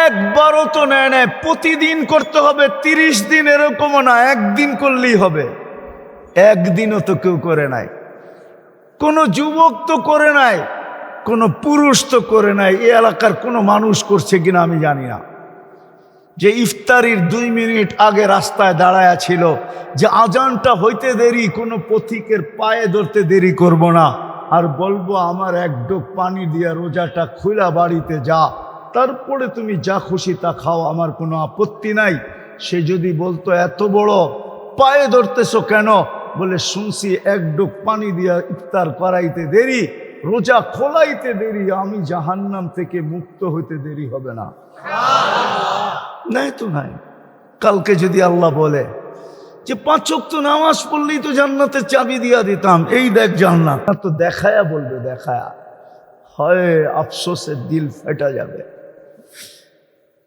[SPEAKER 1] একবারও তো নেয় নাই। প্রতিদিন করতে হবে, 30 দিন এরকমও না, একদিন করলেই হবে। একদিনও তো কেউ করে নাই, কোনো যুবক তো করে নাই, কোনো পুরুষ তো করে নাই। এই এলাকার কোনো মানুষ করছে কিনা আমি জানি না, যে ইফতারির 2 মিনিট আগে রাস্তায় দাঁড়ায়া ছিল যে আজানটা হইতে দেরি, কোনো পথিকের পায়ে ধরতে দেরি করব না, আর বলবো আমার এক ডোক পানি দিয়া রোজাটা খুলা বাড়িতে যা, তারপরে তুমি যা খুশি তা খাও, আমার কোনো আপত্তি নাই। সে যদি বলতো এত বড় পায়ে ধরতেছো কেন, বলে শুনছি এক ডোক পানি দিয়া ইফতার করাইতে দেরি, রোজা খোলাইতে দেরি, আমি জাহান্নাম থেকে মুক্ত হইতে দেরি হবে না। নাই তো নাই। কালকে যদি আল্লাহ বলে যে 5 ওয়াক্ত নামাজ পড়লেই তো জান্নাতের চাবি দিয়া দিতাম, এই দেখ জান্নাত, তো দেখায়া বলবে, দেখায়া হয় আফসোসের দিল ফেটা যাবে।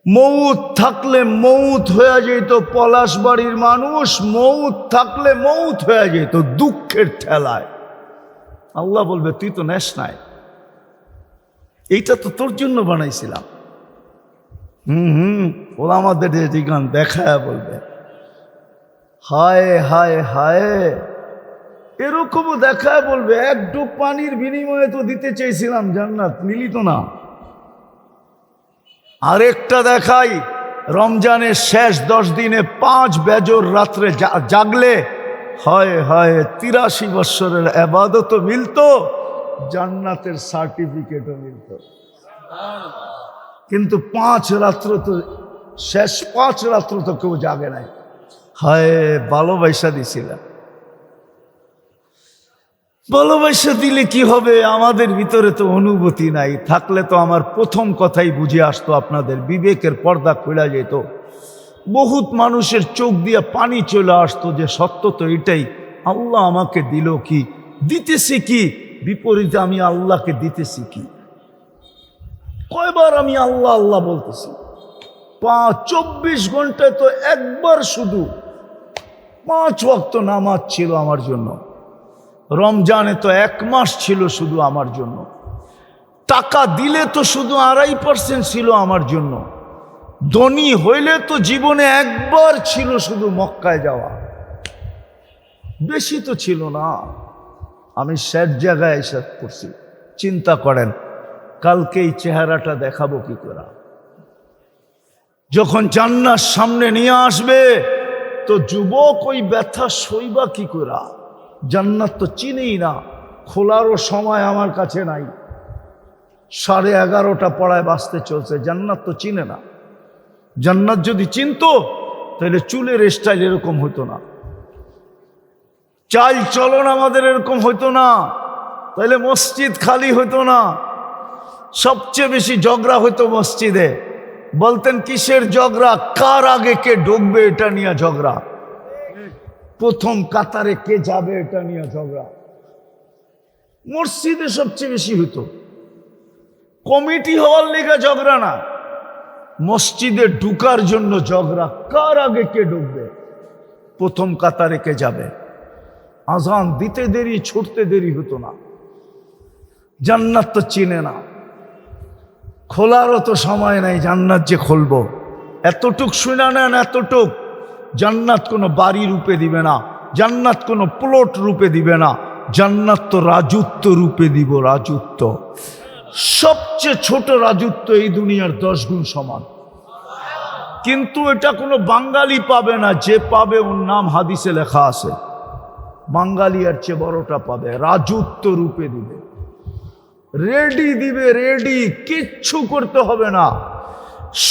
[SPEAKER 1] মৌত থাকলে মৌত হয়ে যেত, পলাশবাড়ির মানুষ মৌত থাকলে মৌত হয়ে যেত দুঃখের ঠেলায়। আল্লাহ বলবে তুই তো নেস নাই, এইটা তো তোর জন্য বানাইছিলাম। ওলামাদের জিগান দেখায় বলবে হায় হায় হায়, এরকমও দেখায় বলবে এক ডোক পানির বিনিময়ে তো দিতে চেয়েছিলাম জান্নাত, নিলি তো না। আরেকটা দেখাই, রমজানের শেষ 10 দিনে 5 বেজর রাত্রে জাগলে হয় হয় 83 বৎসরের ইবাদত মিলতো, জান্নাতের সার্টিফিকেটও মিলতো। কিন্তু 5 রাত্র তো, শেষ 5 রাত্র তো কেউ জাগে নাই। হায় ভালোবাসা দিছিলাম, ভালোবাসা দিলে কি হবে, আমাদের ভিতরে তো অনুভূতি নাই। থাকলে তো আমার প্রথম কথাই বুঝে আসতো, আপনাদের বিবেকের পর্দা খুলে যেত, বহুত মানুষের চোখ দিয়ে পানি চলে আসতো যে সত্য তো এটাই, আল্লাহ আমাকে দিল কি, দিতেছি কি, বিপরীতে আমি আল্লাহকে দিতেছি কি। কয়বার আমি আল্লাহ আল্লাহ বলতেছি, 24 ঘন্টায় তো একবার শুধু 5 ওয়াক্ত নামাজ ছিল আমার জন্য। রমজানে তো 1 মাস ছিল শুধু আমার জন্য। টাকা দিলে তো শুধু 2.5% ছিল আমার জন্য। ধনী হইলে তো জীবনে একবার ছিল শুধু মক্কায় যাওয়া, বেশি তো ছিল না। আমি শেষ জায়গায় এসে করছি। চিন্তা করেন কালকে এই চেহারাটা দেখাবো কি করে? যখন জান্নাত সামনে নিয়ে আসবে তো যুবক ওই ব্যথা সইবা কি করে? জান্নাত তো চিনেই না, খোলারও সময় আমার কাছে নাই, 11:30 পড়ায় বাঁচতে চলছে। জান্নাত তো চিনে না। জান্নাত যদি চিনতো তাহলে চুলের স্টাইল এরকম হতো না, চাল চলন আমাদের এরকম হতো না, তাহলে মসজিদ খালি হতো না। সবচেয়ে বেশি ঝগড়া হতো মসজিদে। বলতেন কিসের ঝগড়া? কার আগে কে ঢুকবে এটা নিয়ে ঝগড়া, প্রথম কাতারে কে যাবে এটা নিয়ে ঝগড়া। মসজিদে সবচেয়ে বেশি হতো। কমিটি হওয়ার লেগে ঝগড়া না, মসজিদে ঢুকার জন্য ঝগড়া, কার আগে কে ঢুকবে, প্রথম কাতারে কে যাবে। আজান দিতে দেরি, ছুটতে দেরি হতো না। জান্নাত তো চিনে না, খোলারও তো সময় নাই। জান্নাত যে খুলবো, এতটুক শুনে নেন, এতটুক। জান্নাত কোনো বাড়ি রূপে দিবে না, জান্নাত কোনো প্লট রূপে দিবে না, জান্নাত তো রাজত্ব রূপে দিব। রাজত্ব, সবচেয়ে ছোট রাজত্ব এই দুনিয়ার 10 গুণ সমান। কিন্তু এটা কোনো বাঙালি পাবে না, যে পাবে ওর নাম হাদিসে লেখা আছে। বাঙালি আর চেয়ে বড়টা পাবে, রাজত্ব রূপে দিবে, রেডি দিবে, রেডি। কিচ্ছু করতে হবে না,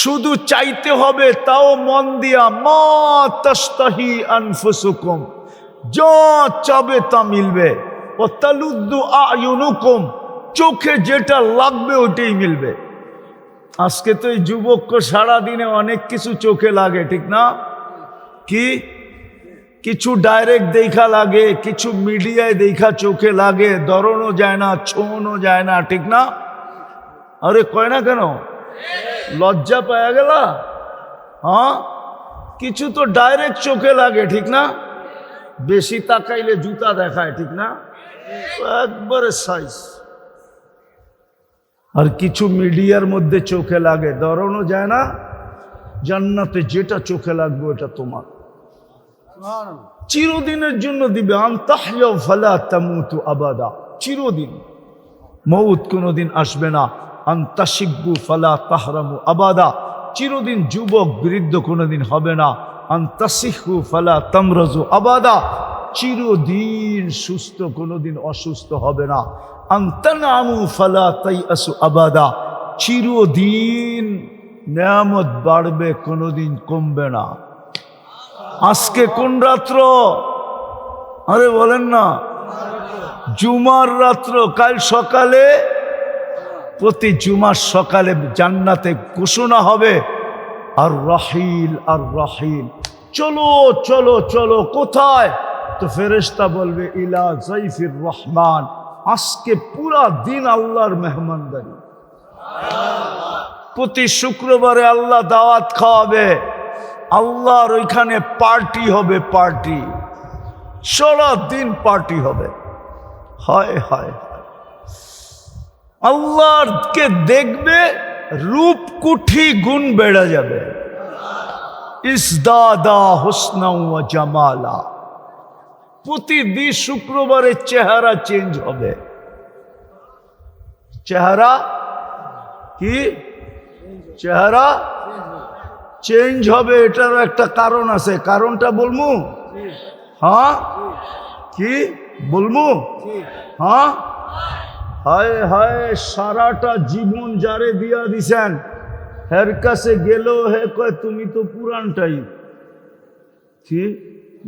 [SPEAKER 1] শুধু চাইতে হবে, তাও মন দিয়া। মা তাস্তাহি আনফুসুকুম, যা চাবে তা মিলবে। ও তালুদ্দু আয়ুনুকুম, চোখে যেটা লাগবে ওটাই মিলবে। আজকে তো এই যুবককে সারাদিনে অনেক কিছু চোখে লাগে, ঠিক না? কি কিছু ডাইরেক্ট দেখা লাগে, কিছু মিডিয়ায় দেখা চোখে লাগে, ধরনও যায় না, ছোঁয়ানো যায় না, ঠিক না? আরে কয় না কেন? লজ্জা পাওয়া গেল? হ্যাঁ, কিছু তো ডাইরেক্ট চোখে লাগে, ঠিক না? বেশি তাকাইলে জুতা দেখায়, ঠিক না? একবারে সাইজ। আর কিছু মিডিয়ার মধ্যে চোখে লাগে, ধরনও যায় না। জান্নাতে যেটা চোখে লাগবে ওটা তোমার, চিরদিনের জন্য দিবে। আনতাহইয়া ফালা তামুতু আবাদা, চিরদিন, মউত কোনোদিন আসবে না। আনতাশিব্বু ফালা তাহরামু আবাদা, চিরদিন যুবক বৃদ্ধ কোনোদিন হবে না। আনতাসিহু ফালা তামরাজু আবাদা, চিরদিন সুস্থ, কোনোদিন অসুস্থ হবে না। আনতানামু ফালা তাইয়াসু আবাদা, চিরদিন নেয়ামত বাড়বে, কোনোদিন কমবে না। আজকে কোন রাত্র? আরে বলেন না, জুমার রাত্র। কাল সকালে, প্রতি জুমার সকালে জান্নাতে ঘোষণা হবে, আর রাহিল, আর রাহিল, চলো চলো চলো। কোথায়? তো ফেরেশতা বলবে ইলা যাইফির রহমান, আজকে পুরা দিন আল্লাহর মেহমানদারি। প্রতি শুক্রবারে আল্লাহ দাওয়াত খাওয়াবে, আল্লাহর ওইখানে পার্টি হবে, পার্টি, সারা দিন পার্টি হবে। হায় হায়, আল্লাহকে দেখবে, রূপকুঠি গুণ বেড়ে যাবে। ইসদাদা হুসনা ওয়া জামালা, প্রতিদিন শুক্রবারে চেহারা চেঞ্জ হবে। চেহারা কি? চেহারা চেঞ্জ হবে। এটারও একটা কারণ আছে, কারণটা বলবো? হ্যাঁ, কি বলবো? হ্যাঁ, হায় হায়, সারাটা জীবন যারে দিয়া দিছেন, হের কাছে গেল, হে কয় তুমি তো পুরানটাই। কি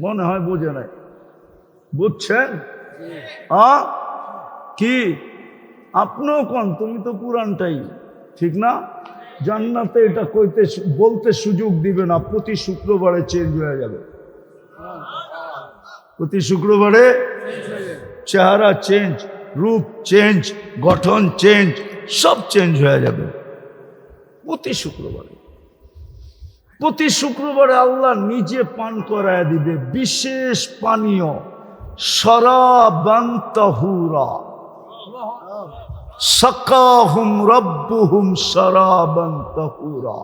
[SPEAKER 1] মনে হয় বোঝে নাই? বুঝছেন? কি আপনিও কোন তুমি তো পুরানটাই, ঠিক না? জান্নাতে এটা কইতে বলতে সুযোগ দিবে না, প্রতি শুক্রবারে চেঞ্জ হয়ে যাবে। প্রতি শুক্রবারে চেহারা চেঞ্জ, রূপ চেঞ্জ, গঠন চেঞ্জ, সব চেঞ্জ হয়ে যাবে প্রতি শুক্রবারে। প্রতি শুক্রবারে আল্লাহ নিজে পান করায় দিবে বিশেষ পানীয়, শরাবান তাহুরা, সাকাহুম রাব্বুহুম শরাবান তাহুরা।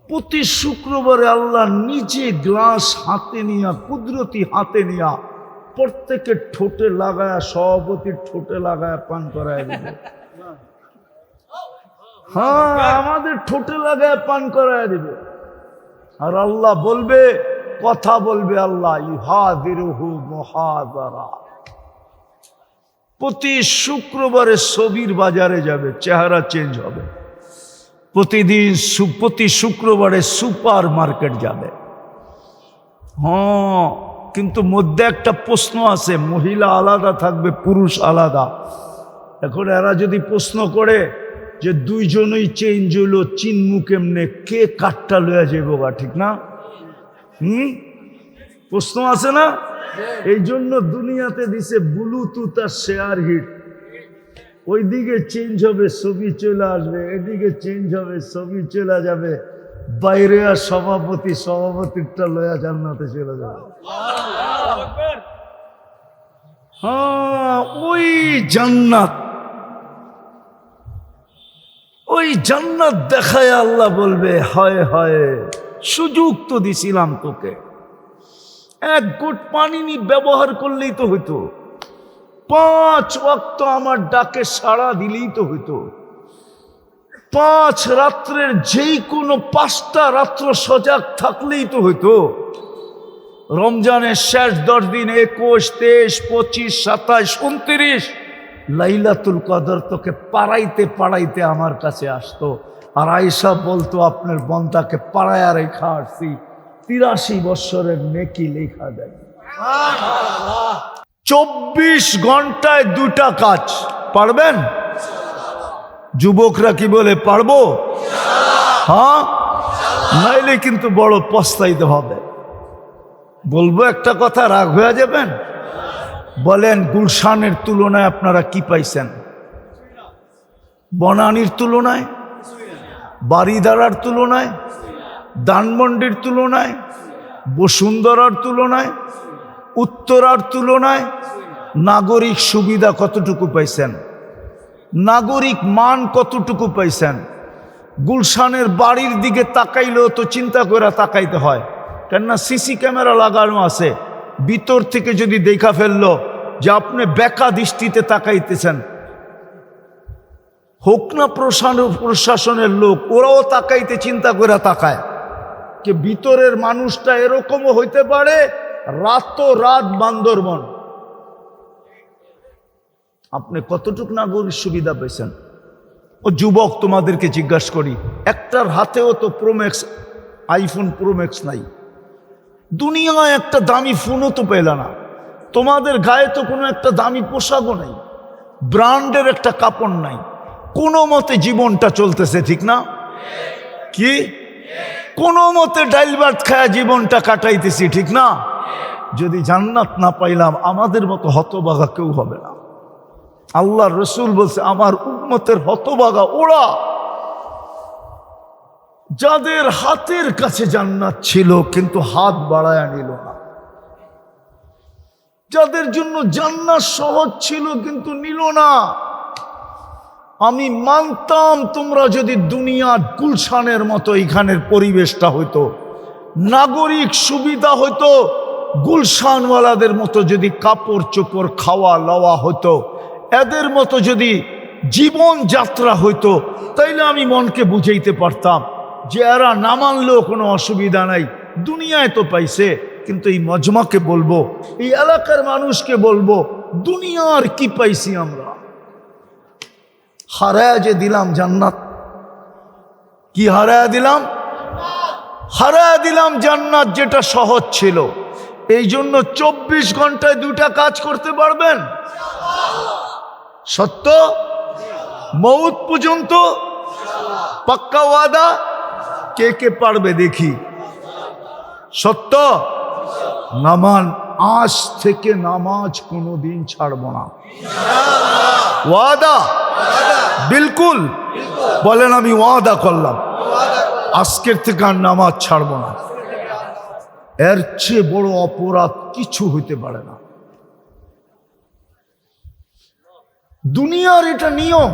[SPEAKER 1] প্রতি শুক্রবারে আল্লাহ নিজে গ্লাস হাতে নিয়া, কুদরতি হাতে নিয়া, প্রত্যেকের ঠোঁটে লাগায়, সভাপতির ঠোঁটে লাগায় পান করায় দিবে। হ্যাঁ, আমাদের ঠোঁটে লাগায় পান করায় দিবে। আর আল্লাহ বলবে, কথা বলবে আল্লাহ, ইউহাদিরুহু মুহাদারা। প্রতি শুক্রবারে ছবির বাজারে যাবে, চেহারা চেঞ্জ হবে। প্রতিদিন প্রতি শুক্রবারে সুপার মার্কেট যাবে। হ্যাঁ, কিন্তু মধ্যে একটা প্রশ্ন আছে, মহিলা আলাদা থাকবে, পুরুষ আলাদা। এখন এরা যদি প্রশ্ন করে যে দুইজনই চেঞ্জ হইলো, চিনমু কেমনে, কে কাঠটা লইয়া যাবো গা, ঠিক না? প্রশ্ন আছে না? এই জন্য দুনিয়াতে দিছে ব্লুটুথ আর শেয়ার হিট। ওইদিকে চেঞ্জ হবে, ছবি চলে আসবে, এদিকে চেঞ্জ হবে, ছবি চলে যাবে, বাইরে আর সভাপতি, সভাপতিরটা লয়া জান্নাতে চলে যাবে। হ্যাঁ, ওই জান্নাত, ওই জান্নাত দেখায় আল্লাহ বলবে, হায় হায়, সুযোগ তো দিছিলাম তোকে, এক ঘট পানি নি ব্যবহার করলেই তো হইতো, 5 ওয়াক্ত আমার ডাকে সাড়া দিলেই তো হইতো, 5 রাত্রের যেই কোনো 5টা রাত্র সজাগ থাকলেই তো হইতো। রমজানের শেষ 10 দিন, 21, 23, 25, 27, 29, লাইলাতুল কদর তোকে পাড়াইতে পাড়াইতে আমার কাছে আসতো। আর আয়েশা বলতো, আপনার বন্দাকে পাড়ায়া রেখা আসছি, 83 বৎসরের নেকি লেখা দেয়। 24 ঘন্টায় 2টা কাজ পারবেন? যুবকরা কি বলে পারবো? হ্যাঁ, নাইলে কিন্তু বড় পস্তাইতে হবে। বলবো একটা কথা, রাগ হয়ে যাবেন? বলেন, গুলশানের তুলনায় আপনারা কি পাইছেন? বনানীর তুলনায়, বারিধারার তুলনায়, ধানমন্ডির তুলনায়, বসুন্ধরার তুলনায়, উত্তরার তুলনায় নাগরিক সুবিধা কতটুকু পাইছেন? নাগরিক মান কতটুকু পাইছেন? গুলশানের বাড়ির দিকে তাকাইলেও তো চিন্তা করে তাকাইতে হয়, কেননা সিসি ক্যামেরা লাগানো আছে। ভিতর থেকে যদি দেখা ফেললো যে আপনি বেকা দৃষ্টিতে তাকাইতেছেন, হোক না প্রশাসনের লোক, ওরাও তাকাইতে চিন্তা করে তাকায় যে ভিতরের মানুষটা এরকমও হইতে পারে, রাত বান্দরবন। আপনি কতটুকু নাগরিক সুবিধা পেয়েছেন? ও যুবক, তোমাদেরকে জিজ্ঞাসা করি, একটার হাতেও তো প্রোম্যাক্স, আইফোন প্রোম্যাক্স নাই। দুনিয়ায় একটা দামি ফোনও তো পেল না। তোমাদের গায়ে তো কোনো একটা দামি পোশাকও নাই, ব্র্যান্ডের একটা কাপড় নাই। কোনো মতে জীবনটা চলতেছে, ঠিক না? কি কোনো মতে ডাইল ভাত খায়া জীবনটা কাটাইতেছি, ঠিক না? যদি জান্নাত না পাইলাম, আমাদের মতো হতভাগা কেউ হবে না। আল্লাহ রসুল বলছে, আমার উম্মতের হতভাগা ওরা যাদের হাতের কাছে জান্নাত ছিল কিন্তু হাত বাড়ায়া নিল না, যাদের জন্য জান্নাত সহজ ছিল কিন্তু নিল না। আমি মানতাম তোমরা যদি দুনিয়ার গুলশানের মতো এখানের পরিবেশটা হইতো, নাগরিক সুবিধা হইতো, গুলশানওয়ালাদের মতো যদি কাপড় চোপড় খাওয়া লওয়া হতো, এদের মতো যদি জীবন যাত্রা হইতো, তাইলে আমি মনকে বুঝাইতে পারতাম যে এরা না মানলেও কোনো অসুবিধা নাই, দুনিয়ায় তো পাইছে। কিন্তু এই মজমাকে বলবো, এই এলাকার মানুষকে বলবো, দুনিয়ার কি পাইছি আমরা? হারায়া যে দিলাম জান্নাত। কি হারায়া দিলাম? হারায়া দিলাম জান্নাত, যেটা সহজ ছিল। এই জন্য 24 ঘন্টায় 2টা কাজ করতে পারবেন? সত্য? মৌত পর্যন্ত পাক্কা ওয়াদা? কে কে পারবে দেখি? সত্য? নামান, আজ থেকে নামাজ কোনোদিন ছাড়ব না। ওয়াদা? বিলকুল। বলেন, আমি ওয়াদা করলাম আজকের থেকে আর নামাজ ছাড়ব না। এর চেয়ে বড় অপরাধ কিছু হইতে পারে না। দুনিয়ার এটা নিয়ম।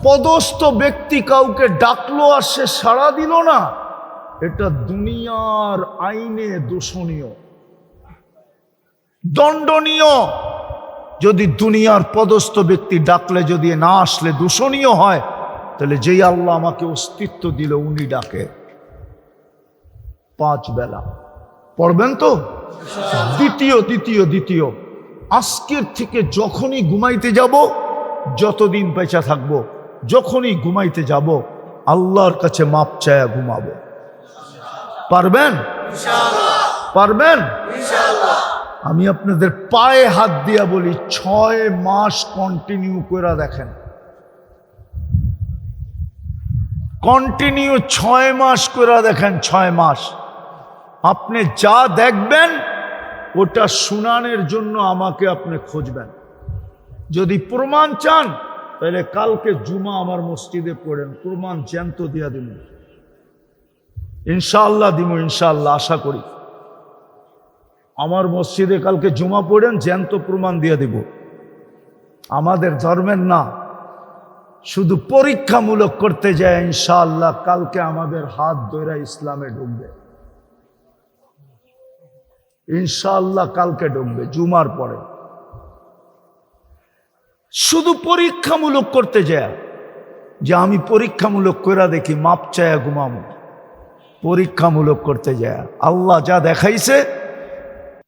[SPEAKER 1] পদস্থ ব্যক্তি কাউকে ডাকলো আর সে সাড়া দিল না, এটা দুনিয়ার আইনে দোষণীয়, দণ্ডনীয়। যদি দুনিয়ার পদস্থ ব্যক্তি ডাকলে যদি না আসলে দূষণীয় হয়, তাহলে যেই আল্লাহ আমাকে অস্তিত্ব দিল উনি ডাকে। 5 বেলা পড়বেন তো? দ্বিতীয় আজকের থেকে যখনই ঘুমাইতে যাব, যতদিন বেঁচে থাকবো, যখনই ঘুমাইতে যাব, আল্লাহর কাছে মাপ চায়া ঘুমাবো। পারবেন? পারবেন? আমি আপনাদের পায়ে হাত দিয়া বলি, 6 মাস কন্টিনিউ করে দেখেন। কন্টিনিউ 6 মাস করে দেখেন। 6 মাস আপনি যা দেখবেন ওটা শুনানের জন্য আমাকে আপনি খুঁজবেন। যদি প্রমাণ চান তাহলে কালকে জুমা আমার মসজিদে পড়েন, প্রমাণ জ্যান্ত দিয়া দিব। ইনশাআল্লাহ দিব, ইনশাআল্লাহ আশা করি। আমার মসজিদে কালকে জুমা পড়েন, জ্যান্ত প্রমাণ দিয়ে দিব। আমাদের ধর্মের না, শুধু পরীক্ষামূলক করতে যায়। ইনশাআল্লাহ কালকে আমাদের হাত ধরে ইসলামে ঢুকবে। ইনশাআল্লাহ কালকে ঢুকবে জুমার পরে। শুধু পরীক্ষামূলক করতে যায় যে আমি পরীক্ষামূলক করে দেখি, মাপ চায়া ঘুমাবো। পরীক্ষামূলক করতে যায়। আল্লাহ যা দেখাইছে,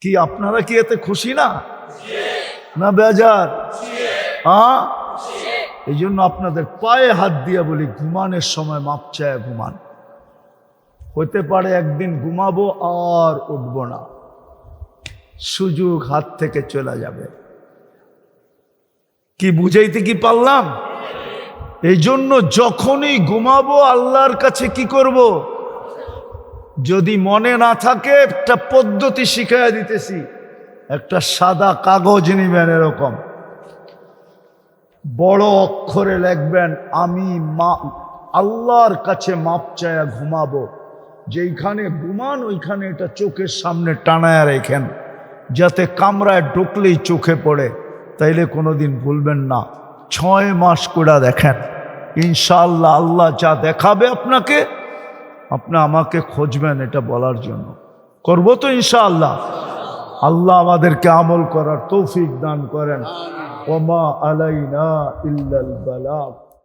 [SPEAKER 1] কি আপনারা কি এতে খুশি না? না বেজার? হ্যাঁ, এই জন্য আপনাদের পায়ে হাত দিয়ে বলি, ঘুমানোর সময় মাপ চায়া ঘুমান। হইতে পারে একদিন ঘুমাবো আর উঠবো না, সুযোগ হাত থেকে চলে যাবে। কি বুঝাইতে কি পারলাম? এই জন্য যখনই ঘুমাবো আল্লাহর কাছে কি করব? যদি মনে না থাকে একটা পদ্ধতি শিখাইয়া দিতেছি। একটা সাদা কাগজ নিবেন, এরকম বড় অক্ষরে লিখবেন, আমি আল্লাহর কাছে মাপ চায়া ঘুমাবো। যেইখানে ঘুমান ওইখানে এটা চোখের সামনে টানায়া রেখেন, যাতে কামরায় ঢুকলেই চোখে পড়ে, তাইলে কোনোদিন ভুলবেন না। 6 মাস করে দেখেন, ইনশাআল্লাহ আল্লাহ যা দেখাবে আপনাকে, আপনি আমাকে খুঁজবেন এটা বলার জন্য। করবো তো ইনশাআল্লাহ। আল্লাহ আমাদেরকে আমল করার তৌফিক দান করেন। ওমা আলাইনা ইল্লাল বালাগ।